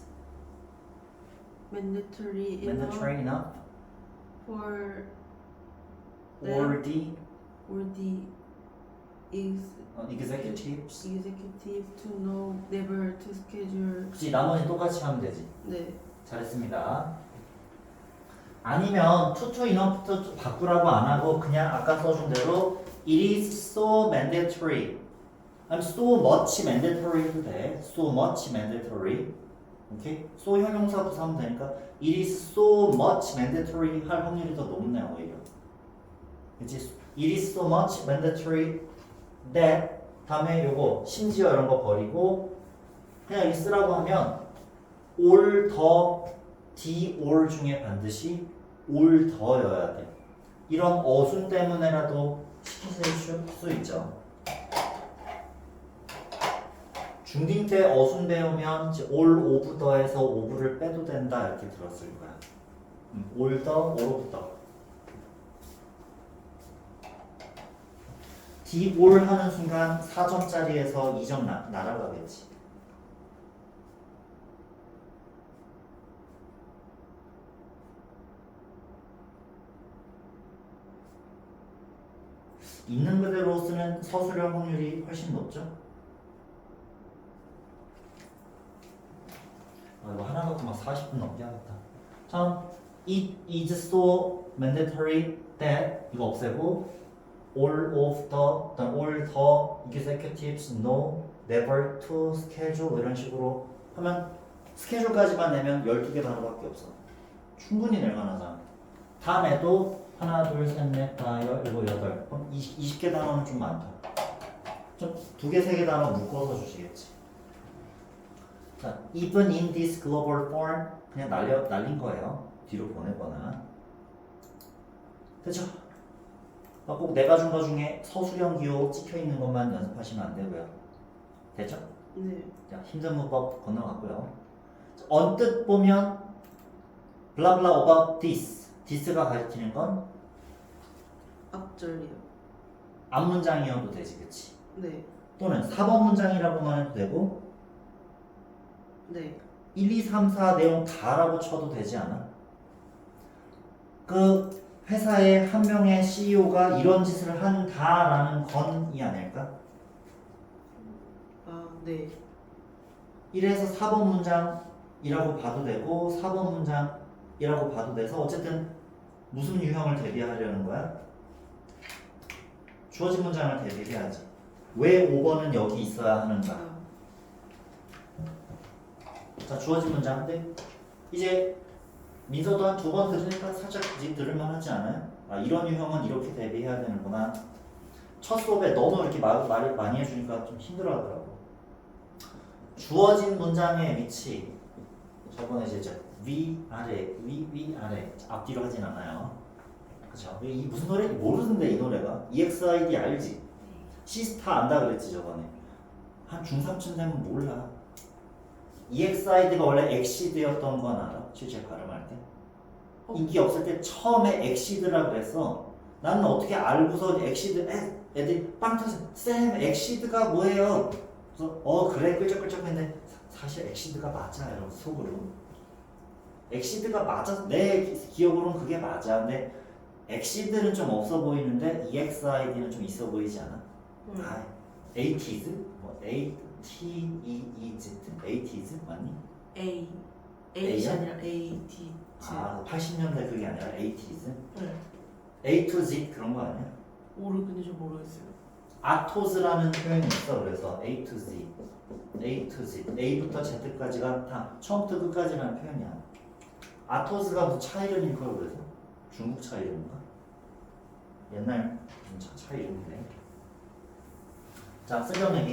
mandatory mandatory enough for for the executives. executive to know never to schedule. 그치, 나머지 똑같이 하면 되지. 네. 잘했습니다. 아니면 to enough부터 바꾸라고 안 하고 그냥 아까 써준 대로 it is so mandatory. 아니 so much mandatory 해도 돼. so much mandatory. 오케이? so 형용사 부사하면 되니까 it is so much mandatory 할 확률이 더 높네 오히려. 그치? it is so much mandatory that 다음에 요거 심지어 이런 거 버리고 그냥 이 쓰라고 하면 or 더 the or 중에 반드시 or 더여야 돼. 이런 어순 때문에라도 시키실 수 있죠. 중딩 때 어순 배우면 all of 더에서 of를 빼도 된다 이렇게 들었을 거야. all 더, all of 더. the or 하는 순간 4점짜리에서 2점 날아가겠지. 있는 그대로 쓰는 서술형 확률이 훨씬 높죠? 이거 하나 갖고 막 40분 넘게 하겠다. 참, it is so mandatory that 이거 없애고 all of the executives know never to schedule 이런 식으로 하면 스케줄까지만 내면 12개 단어밖에 없어. 충분히 낼 만하잖아. 다 내도 하나, 둘, 셋, 넷, 다, 일곱, 여덟. 그럼 20개 단어는 좀 많다. 좀 2개, 3개 단어 묶어서 주시겠지. 자, even in this global form 그냥 날린 거예요. 뒤로 보내거나. 됐죠? 꼭 내가 준 거 중에 서술형 기호 찍혀 있는 것만 연습하시면 안 되고요. 됐죠? 네. 자, 힘든 문법 건너갔고요. 언뜻 보면 blah blah about this. this가 가리키는 건 앞절이요. 앞문장이어도 되지, 그치? 네. 또는 4번 문장이라고만 해도 되고 네. 1, 2, 3, 4 내용 다라고 쳐도 되지 않아? 그 회사의 한 명의 CEO가 이런 짓을 한다라는 건이 아닐까? 아, 네. 1에서 4번 문장이라고 봐도 되고 4번 문장이라고 봐도 돼서 어쨌든 무슨 유형을 대비하려는 거야? 주어진 문장을 대비해야지. 왜 5번은 여기 있어야 하는가? 아, 자, 주어진 문장인데 이제 민서도 한 2번 들으니까 살짝 들을만 하지 않아요? 아, 이런 유형은 이렇게 대비해야 되는구나. 첫 수업에 너무 이렇게 말을 많이 해주니까 좀 힘들어 하더라고. 주어진 문장의 위치. 저번에 이제 위, 아래, 위, 아래. 앞뒤로 하진 않아요. 그쵸? 이 무슨 노래? 모르는데 이 노래가. EXID 알지? 시스타 안다 그랬지 저번에. 한 중3쯤 되면 몰라. EXID가 원래 엑시드였던 건 알아? 실제 발음할 때? 인기 없을 때 처음에 엑시드라 그랬어. 나는 어떻게 알고서 엑시드 애들이 빵 터져. 쌤 엑시드가 뭐예요? 그래서 그래 끌적끌적 했는데 사실 엑시드가 맞아 이러고 속으로. 엑시드가 맞아. 내 기억으로는 그게 맞아. 근데 엑시드는 좀 없어 보이는데 EXID는 좀 있어 보이지 않아? 80s? 뭐 ATEZ? ATEZ 맞니? A A야? A이 아니라 A T Z. 아 80년대 그게 아니라 80s? 네. A to Z 그런 거 아니야? 근데 좀 모르겠어요. 아토즈라는 표현이 있어. 그래서 A to Z, A to Z, A부터 Z까지가 다 처음부터 끝까지라는 표현이야. 아토즈가 무슨 차 이름인 걸 그래서 중국 차 이름인가? 옛날 차 이름인데. 자, 쓸려내기.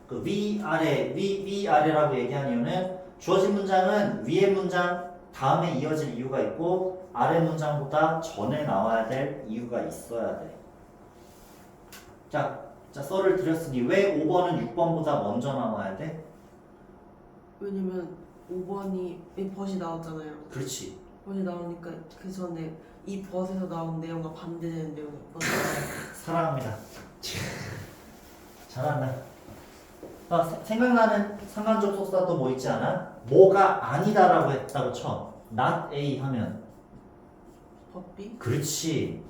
그 위아래라고 얘기한 이유는 주어진 문장은 위의 문장 다음에 이어질 이유가 있고 아래 문장보다 전에 나와야 될 이유가 있어야 돼. 자, 썰을 드렸으니 왜 5번은 6번보다 먼저 나와야 돼? 왜냐면 5번이 벗이 나왔잖아요. 그렇지. 벗이 나오니까 그 전에 이 벗에서 나온 내용과 반대되는 내용이었거든요. 사랑합니다. 잘한다. 생각나는 상관적 속사 또 뭐 있지 않아? 뭐가 아니다라고 했다고 쳐. not A 하면 법비? 그렇지.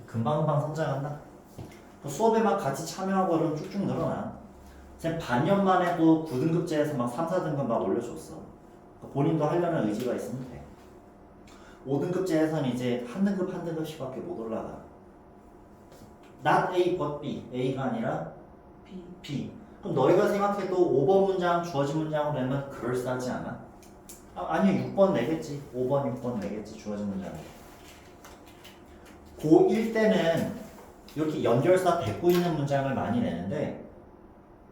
금방금방 성장한다. 수업에 막 같이 참여하고 그러면 쭉쭉 늘어나. 쌤 반년 만에도 9등급제에서 막 3, 4등급 막 올려줬어. 본인도 하려는 의지가 있으면 돼. 5등급제에서는 이제 한 등급씩밖에 못 올라가. not A but B. A가 아니라 B. B. 그럼 너희가 생각해도 5번 문장 주어진 문장으로 내면 그럴싸하지 않아? 아니 6번 내겠지. 5번, 6번 내겠지. 주어진 문장으로. 고1 때는 이렇게 연결사 뱉고 있는 문장을 많이 내는데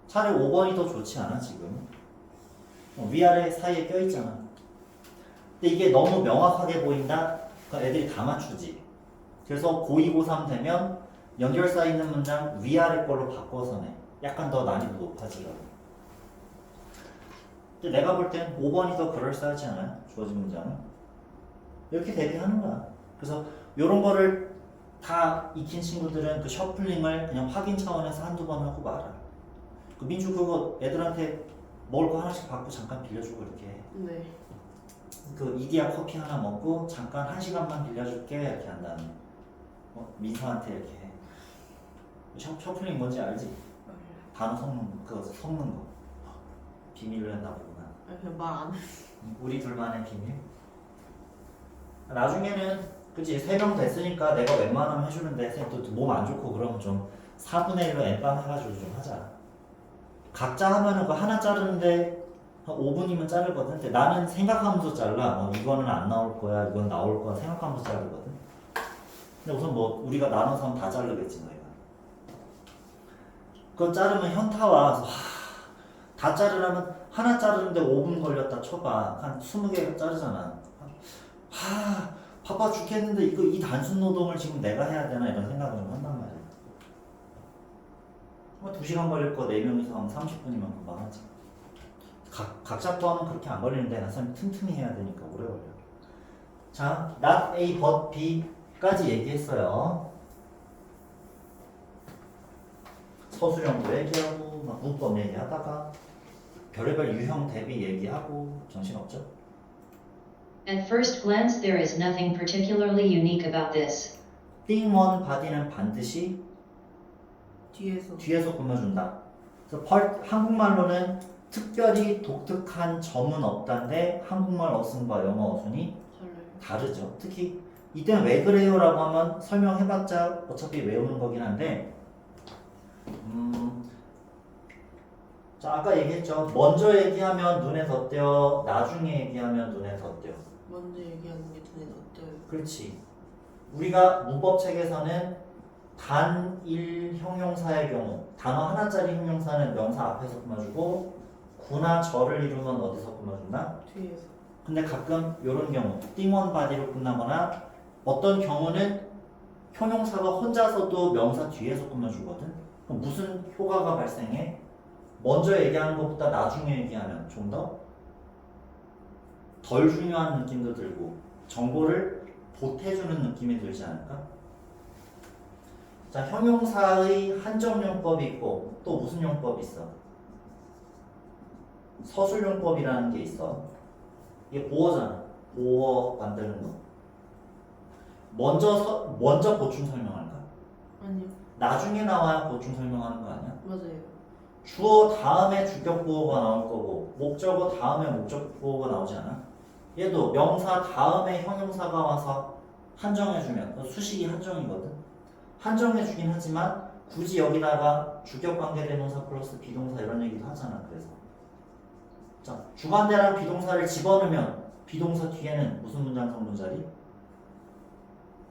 차라리 5번이 더 좋지 않아 지금? 위아래 사이에 껴있잖아. 근데 이게 너무 명확하게 보인다? 그럼 애들이 다 맞추지. 그래서 고2, 고3 되면 연결사 있는 문장 위아래 걸로 바꿔서 내. 약간 더 난이도 높아지려고. 근데 내가 볼 땐 5번이 더 그럴싸하지 않아요? 주어진 문장은. 이렇게 대비하는 거야. 그래서 이런 거를 다 익힌 친구들은 그 셔플링을 그냥 확인 차원에서 한두 번 하고 말아. 그 민주 그거 애들한테 먹을 거 하나씩 받고 잠깐 빌려주고 이렇게 해. 네. 그 이디야 커피 하나 먹고 잠깐 1시간만 빌려줄게 이렇게 한 다음에 민서한테 이렇게 해. 셔플링 뭔지 알지? 단어 섞는 거 비밀로 했나 보구나. 그냥 말 안 해. 우리 둘만의 비밀. 나중에는 그치 3명 됐으니까 내가 웬만하면 해주는데 쌤 또 몸 안 좋고 그러면 좀 4분의 1로 엠빵 해가지고 좀 하자. 각자 하면은 그 하나 자르는데 한 5분이면 자르거든. 근데 나는 생각하면서 잘라. 이거는 안 나올 거야, 이건 나올 거야 생각하면서 자르거든. 근데 우선 뭐 우리가 나눠서 하면 다 자르겠지 너희가. 그거 자르면 현타 와. 다 자르려면 하나 자르는데 5분 걸렸다 쳐봐. 한 20개 자르잖아. 바빠 죽겠는데 이 단순 노동을 지금 내가 해야 되나 이런 생각을 좀 한단 말이야. 2시간 걸릴 거 4명이서 하면 30분이면 금방 하지. 각자 포함은 그렇게 안 걸리는데 나 사람이 틈틈이 해야 되니까 오래 걸려. 자, not A but B까지 얘기했어요. 서술형도 얘기하고 막 문법 얘기하다가 별의별 유형 대비 얘기하고 정신없죠? At first glance, there is nothing particularly unique about this. thing one body는 반드시 뒤에서 꾸며준다. 그래서 한국말로는 특별히 독특한 점은 없다인데 한국말 어순과 영어 어순이 다르죠. 특히 이때는 왜 그래요? 라고 하면 설명해봤자 어차피 외우는 거긴 한데 자 아까 얘기했죠. 먼저 얘기하면 눈에 덧대어 나중에 얘기하면 눈에 덧대어. 먼저 얘기하는 게 눈에 덧대요. 그렇지. 우리가 문법책에서는 단일 형용사의 경우 단어 하나짜리 형용사는 명사 앞에서 꾸며주고 구나 절을 이루면 어디서 꾸며준다? 뒤에서. 근데 가끔 이런 경우 띵원 바디로 끝나거나 어떤 경우는 형용사가 혼자서도 명사 뒤에서 꾸며주거든. 그럼 무슨 효과가 발생해? 먼저 얘기하는 것보다 나중에 얘기하면 좀 덜 중요한 느낌도 들고 정보를 보태주는 느낌이 들지 않을까? 자, 형용사의 한정용법이 있고 또 무슨 용법이 있어? 서술용법이라는 게 있어. 이게 보어잖아. 보어 만드는 거. 먼저 보충 설명할까? 아니요. 나중에 나와야 보충 설명하는 거 아니야? 맞아요. 주어 다음에 주격 보호가 나올 거고 목적어 다음에 목적 보호가 나오지 않아? 얘도 명사 다음에 형용사가 와서 한정해주면 수식이 한정이거든. 한정해주긴 하지만 굳이 여기다가 주격 관계대명사 플러스 비동사 이런 얘기도 하잖아. 그래서 자 주관대랑 비동사를 집어넣으면 비동사 뒤에는 무슨 문장 성분 자리?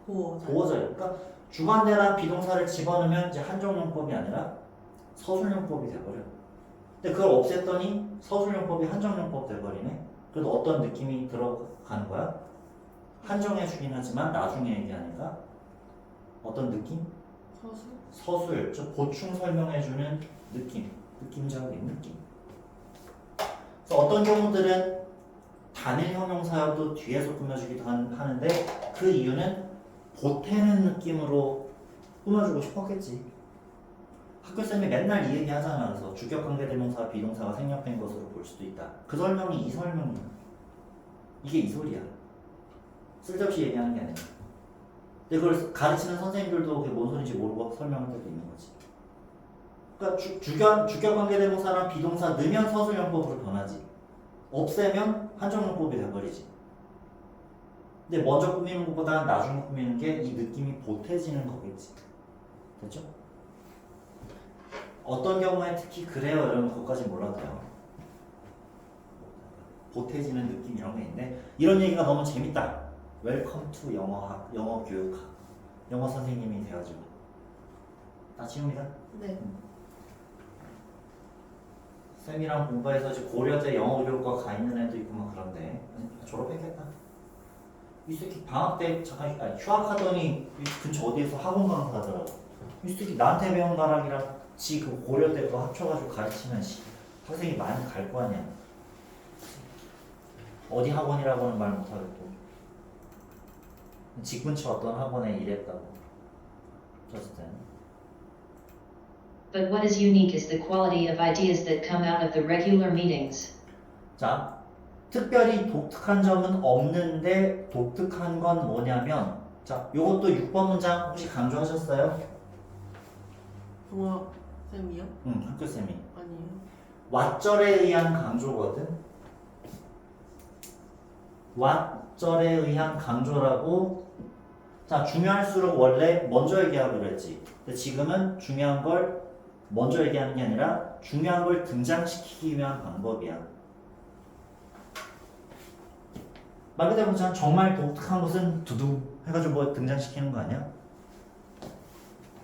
보호. 보호자리. 그러니까 주관대랑 비동사를 집어넣으면 이제 한정용법이 아니라 서술용법이 돼버려. 근데 그걸 없앴더니 서술용법이 한정용법 돼버리네. 그래도 어떤 느낌이 들어가는 거야? 한정해주긴 하지만 나중에 얘기하니까 어떤 느낌? 서술. 서술, 즉 보충 설명해주는 느낌적인 느낌. 그래서 어떤 경우들은 단일 형용사여도 뒤에서 꾸며주기도 하는데 그 이유는 보태는 느낌으로 꾸며주고 싶었겠지. 학교쌤이 맨날 이 얘기 하잖아. 그래서 주격관계대명사 비동사가 생략된 것으로 볼 수도 있다. 그 설명이 이 설명이야. 이게 이 소리야. 쓸데없이 얘기하는 게 아니야. 근데 그걸 가르치는 선생님들도 그게 뭔 소리인지 모르고 설명할 때도 있는 거지. 그러니까 주격관계대명사랑 비동사 넣으면 서술용법으로 변하지. 없애면 한정용법이 돼버리지. 근데 먼저 꾸미는 것보다 나중에 꾸미는 게 이 느낌이 보태지는 거겠지. 됐죠? 어떤 경우에 특히 그래요 이러면 그것까지 몰라도 돼요. 보태지는 느낌 이런 게 있는데 이런 얘기가 너무 재밌다. 웰컴 투 영어학, 영어 교육학. 영어 선생님이 돼가지고 다 지웁니다. 네. 쌤이랑 공부해서 지금 고려대 영어 교육과 가 있는 애도 있고 막 그런데 졸업했겠다. 이 새끼 방학 때 잠깐 휴학하더니 이 근처 어디에서 학원 강사 하더라고. 이 새끼 나한테 배운 가락이랑 지 그 고려대 그거 합쳐가지고 가르치면 학생이 많이 갈 거 아니야. 어디 학원이라고는 말 못하겠고 집 근처 어떤 학원에 일했다고. 어쨌든 But what is unique is the quality of ideas that come out of the regular meetings. 자 특별히 독특한 점은 없는데 독특한 건 뭐냐면 자 요것도 6번 문장 혹시 강조하셨어요? 동화 쌤이요? 응 학교쌤이 아니에요. 왓절에 의한 강조거든. 왓절에 의한 강조라고. 자 중요할수록 원래 먼저 얘기하기로 했지. 근데 지금은 중요한 걸 먼저 얘기하는 게 아니라 중요한 걸 등장시키기 위한 방법이야. 말 그대로 정말 독특한 것은 두둥 해가지고 뭐 등장시키는 거 아니야?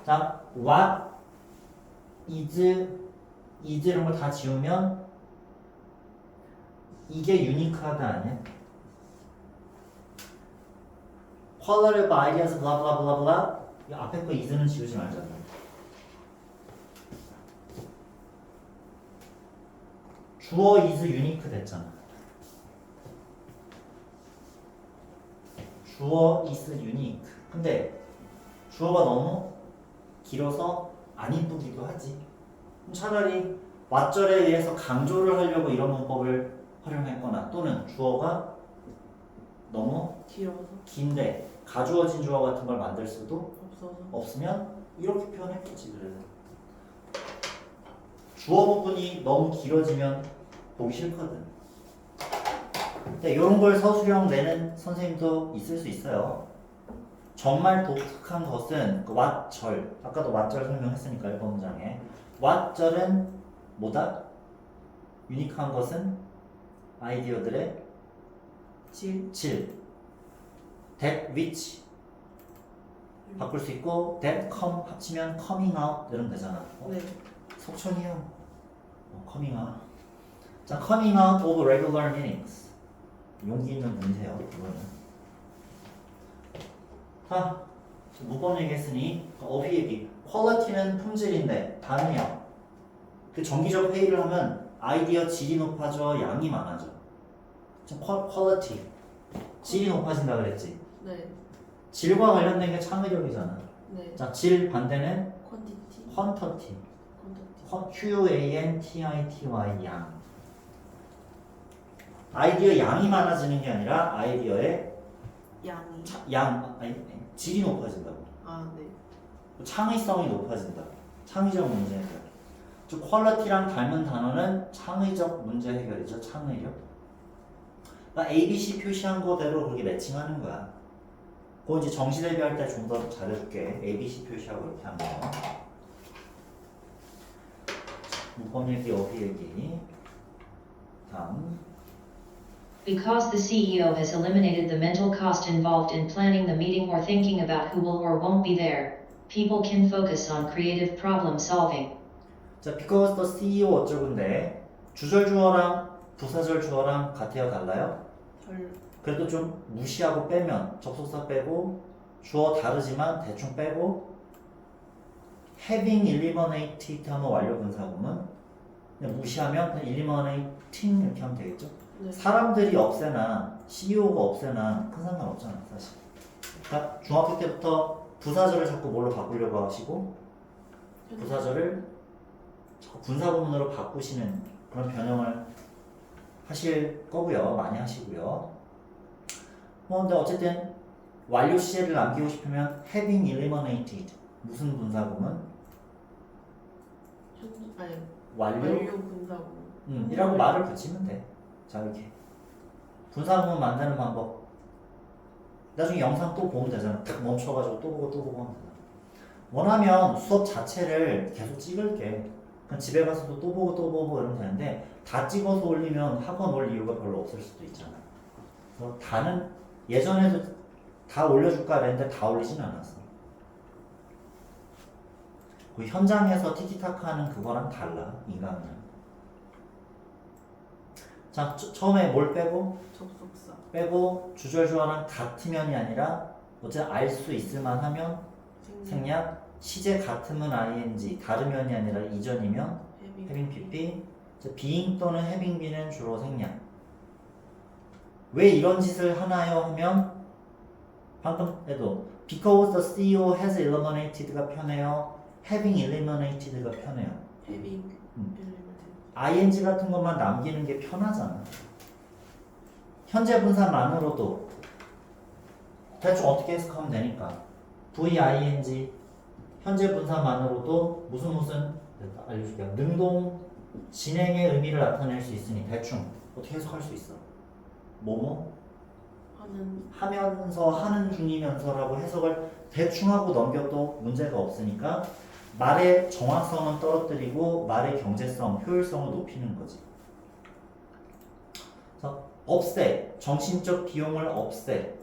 자 what is 이런 거 다 지우면 이게 유니크하다 아니야? quality of ideas blah blah blah blah 이 앞에 거 is는 지우지 말자. 주어 is unique 됐잖아. 주어 is unique. 근데 주어가 너무 길어서 안 이쁘기도 하지. 차라리 왓절에 의해서 강조를 하려고 이런 문법을 활용했거나 또는 주어가 너무 길어서 긴데 가주어진 주어 같은 걸 만들 수도 없어서. 없으면 이렇게 표현했겠지. 그래서 주어 부분이 너무 길어지면 보기 싫거든. 근데 이런 걸 서술형 내는 선생님도 있을 수 있어요. 정말 독특한 것은 그 왓절, 아까도 왓절 설명했으니까 1번 문장에 왓절은 뭐다? 유니크한 것은 아이디어들의 질 that which 바꿀 수 있고 that come 합치면 coming out 이러면 되잖아. 네. 석천이요. coming out. 자, coming out of regular meanings. 용기 있는 문제예요. 이거는. 자, 무법 얘기했으니 어휘 얘기. 퀄리티는 품질인데 단위요. 그 정기적 회의를 하면 아이디어 질이 높아져, 양이 많아져. 지금 퀄리티 질이 높아진다 그랬지. 네. 질과 관련된 게 창의력이잖아. 네. 자, 질 반대는 퀀티티. 퀀터티. 퀀티티. QUANTITY 양. 아이디어 양이 많아지는 게 아니라 아이디어의 양이. 질이 높아진다고. 아 네. 창의성이 높아진다. 창의적 문제 해결. 즉 퀄리티랑 닮은 단어는 창의적 문제 해결이죠. 창의력. 그러니까 ABC 표시한 거대로 그렇게 매칭하는 거야. 그거 이제 정시 대비할 때 좀 더 잘해줄게. ABC 표시하고 이렇게 하는 거. 문법 얘기, 어휘 얘기. 다음. Because the CEO has eliminated the mental cost involved in planning the meeting or thinking about who will or won't be there, people can focus on creative problem solving. 자, because the CEO 어쩌군데 주절 주어랑 부사절 주어랑 같아요, 달라요? 절 그래도 좀 무시하고 빼면 접속사 빼고 주어 다르지만 대충 빼고 having eliminated 하면 완료 분사구문 그냥 무시하면 그냥 eliminating 이렇게 하면 되겠죠? 네. 사람들이 없애나 CEO가 없애나 큰 상관없잖아 사실. 그러니까 중학교 때부터 부사절을 자꾸 뭘로 바꾸려고 하시고 부사절을 자꾸 분사구문으로 바꾸시는 그런 변형을 하실 거고요. 많이 하시고요. 근데 어쨌든 완료 시제를 남기고 싶으면 having eliminated 무슨 분사구문? 아니 완료 분사구. 이라고 말을 붙이면 돼. 자 이렇게 분사구문 만드는 방법 나중에 영상 또 보면 되잖아. 딱 멈춰가지고 또 보고 하면 되잖아. 원하면 수업 자체를 계속 찍을게. 그냥 집에 가서도 또 보고 이러면 되는데 다 찍어서 올리면 학원 올 이유가 별로 없을 수도 있잖아. 그래서 다는 예전에도 다 올려줄까 그랬는데 다 올리진 않았어. 그 현장에서 티키타카 하는 그거랑 달라 인간은. 자 처음에 뭘 빼고? 접속사. 빼고 주절주어랑 같으면이 아니라 어쨌든 알 수 있을만 하면 생략 시제 같으면 ing 다르면이 아니라 이전이면 having pp being 또는 having be는 주로 생략. 왜 이런 짓을 하나요 하면 방금 해도 because the CEO has eliminated가 편해요 having eliminated가 편해요. having ing 같은 것만 남기는 게 편하잖아. 현재 분사만으로도 대충 어떻게 해석하면 되니까 VING 현재 분사만으로도 무슨 알려줄게요. 능동 진행의 의미를 나타낼 수 있으니 대충 어떻게 해석할 수 있어? 뭐뭐? 하면서 하는 중이면서라고 해석을 대충 하고 넘겨도 문제가 없으니까 말의 정확성은 떨어뜨리고 말의 경제성, 효율성을 높이는 거지. 그래서 없애, 정신적 비용을 없애.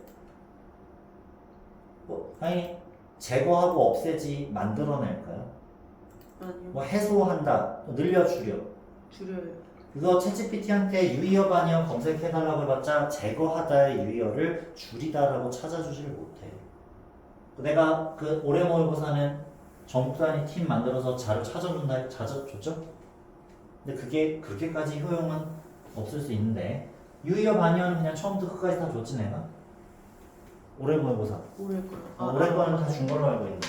당연히 제거하고 없애지 만들어낼까요? 아니요. 뭐 해소한다, 늘려 줄여. 줄여요. 그거 챗GPT한테 유의어 반영 검색해달라고 해봤자 제거하다의 유의어를 줄이다라고 찾아주질 못해. 내가 그 올해 모의고사는 전국 단위 팀 만들어서 자료 찾아줬죠? 근데 그게 그렇게까지 효용은 없을 수 있는데 유의어 반영은 그냥 처음부터 끝까지 다 줬지 내가? 올해 모의고사. 올해 거요. 올해 거는 다 준 걸로 알고 있는데.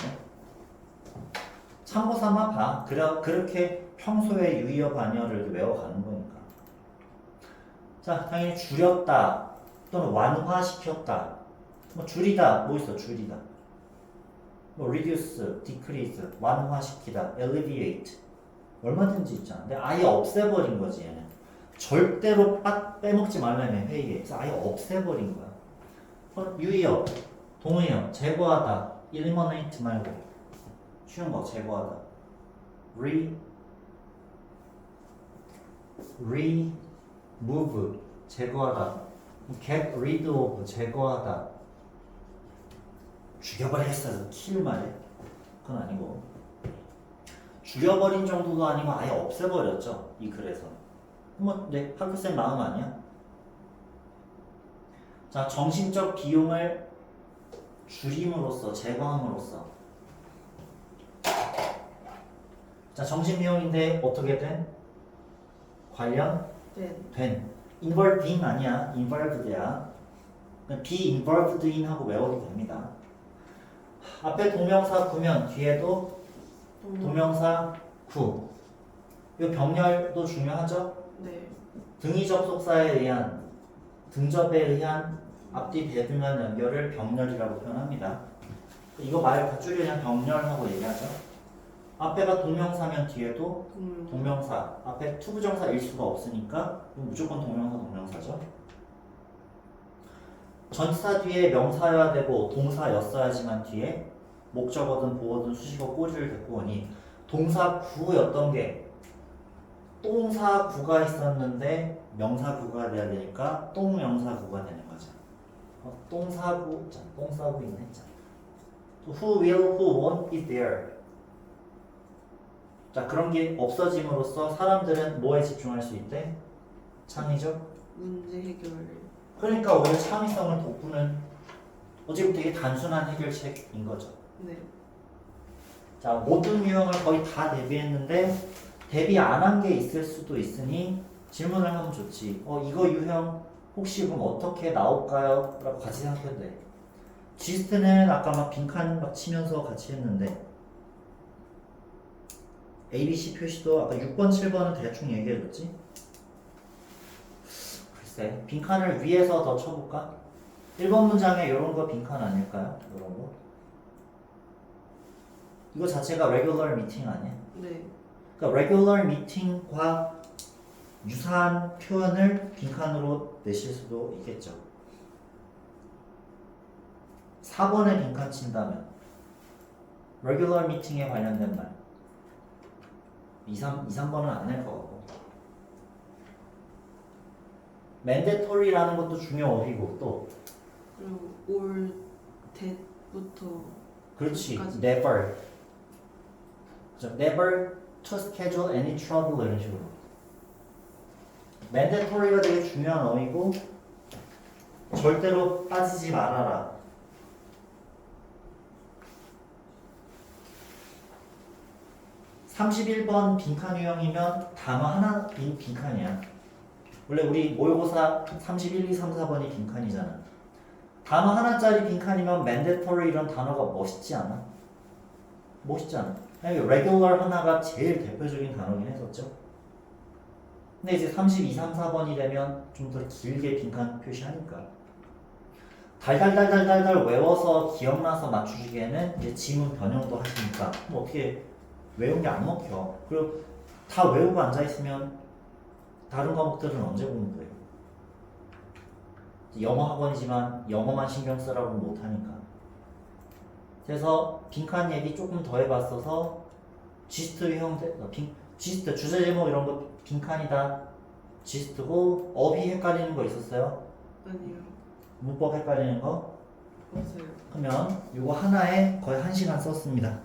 참고 삼아 봐. 그렇게 평소에 유의어 반열을 외워가는 거니까. 자, 당연히 줄였다 또는 완화시켰다. 뭐 줄이다, 뭐 있어? 줄이다. 뭐 reduce, decrease, 완화시키다, alleviate 얼마든지 있잖아. 근데 아예 없애버린 거지 얘는. 절대로 빼먹지 말라며 회의에. 그래서 아예 없애버린 거야. 유의어, 동의어, 제거하다, eliminate 말고 쉬운 거 제거하다. remove 제거하다. get rid of 제거하다. 죽여버리겠어. kill 말이야. 그건 아니고 죽여버린 정도도 아니고 아예 없애버렸죠. 이 글에서. 뭐 네, 학교쌤 마음 아니야? 자, 정신적 비용을 줄임으로써 제거함으로써 자, 정신비용인데 어떻게 된? 관련된 involved in 아니야. involved야. be involved in 하고 외워도 됩니다. 앞에 동명사 구면 뒤에도 동명사 구. 이 병렬도 중요하죠? 네. 등위 접속사에 의한 등접에 의한 앞뒤 대등한 연결을 병렬이라고 표현합니다. 이거 말 갖추리 그냥 병렬하고 얘기하죠. 앞에가 동명사면 뒤에도 동명사. 앞에 투부정사일 수가 없으니까 무조건 동명사죠. 전치사 뒤에 명사여야 되고 동사였어야지만 뒤에 목적어든 보어든 수식어 꼬리를 데리고 오니 동사구였던 게 똥사구가 있었는데 명사구가 돼야 되니까 똥명사구가 되는 거죠. 똥사구, 자, 똥사구 있네. 자. Who will, who won't be there. 자, 그런 게 없어짐으로써 사람들은 뭐에 집중할 수 있대? 창의적 문제 해결. 그러니까 오히려 창의성을 돋구는 어찌보면 되게 단순한 해결책인 거죠. 네. 자, 모든 유형을 거의 다 대비했는데 대비 안 한 게 있을 수도 있으니 질문을 하면 좋지. 이거 유형 혹시 그럼 어떻게 나올까요? 라고 같이 생각해도 돼. 지스트는 아까 막 빈칸 막 치면서 같이 했는데 ABC 표시도 아까 6번, 7번은 대충 얘기해줬지? 글쎄, 빈칸을 위에서 더 쳐볼까? 1번 문장에 이런 거 빈칸 아닐까요? 이런 거. 이거 자체가 regular meeting 아니야? 네. 그러니까 regular meeting과 유사한 표현을 빈칸으로 내실 수도 있겠죠. 4번에 빈칸 친다면 regular meeting에 관련된 말 2, 3번은 안 낼 것 같고 mandatory라는 것도 중요 어휘고 또 그리고 올 대부터 그렇지 까지. never 그죠? never to schedule any trouble 이런 식으로 mandatory가 되게 중요한 어휘고 절대로 빠지지 말아라. (31번) 빈칸 유형이면 단어 하나 빈칸이야. 원래 우리 모의고사 31, 2, 3, 4번이 빈칸이잖아. 단어 하나짜리 빈칸이면 mandatory 이런 단어가 멋있지 않아? 멋있지 않아? regular 하나가 제일 대표적인 단어긴 했었죠. 근데 이제 32, 3, 4번이 되면 좀 더 길게 빈칸 표시하니까 달달달달달달 외워서 기억나서 맞추기에는 이제 지문 변형도 하시니까 뭐 어떻게 외운 게 안 먹혀. 그리고 다 외우고 앉아있으면 다른 과목들은 언제 공부해요? 영어 학원이지만 영어만 신경 쓰라고는 못하니까. 그래서 빈칸 얘기 조금 더 해봤어서 지스트 유형, 지스트 주제 제목 이런 거 빈칸이다. 지스트고 어휘 헷갈리는 거 있었어요? 아니요. 문법 헷갈리는 거? 없어요. 그러면 이거 하나에 거의 1시간 썼습니다.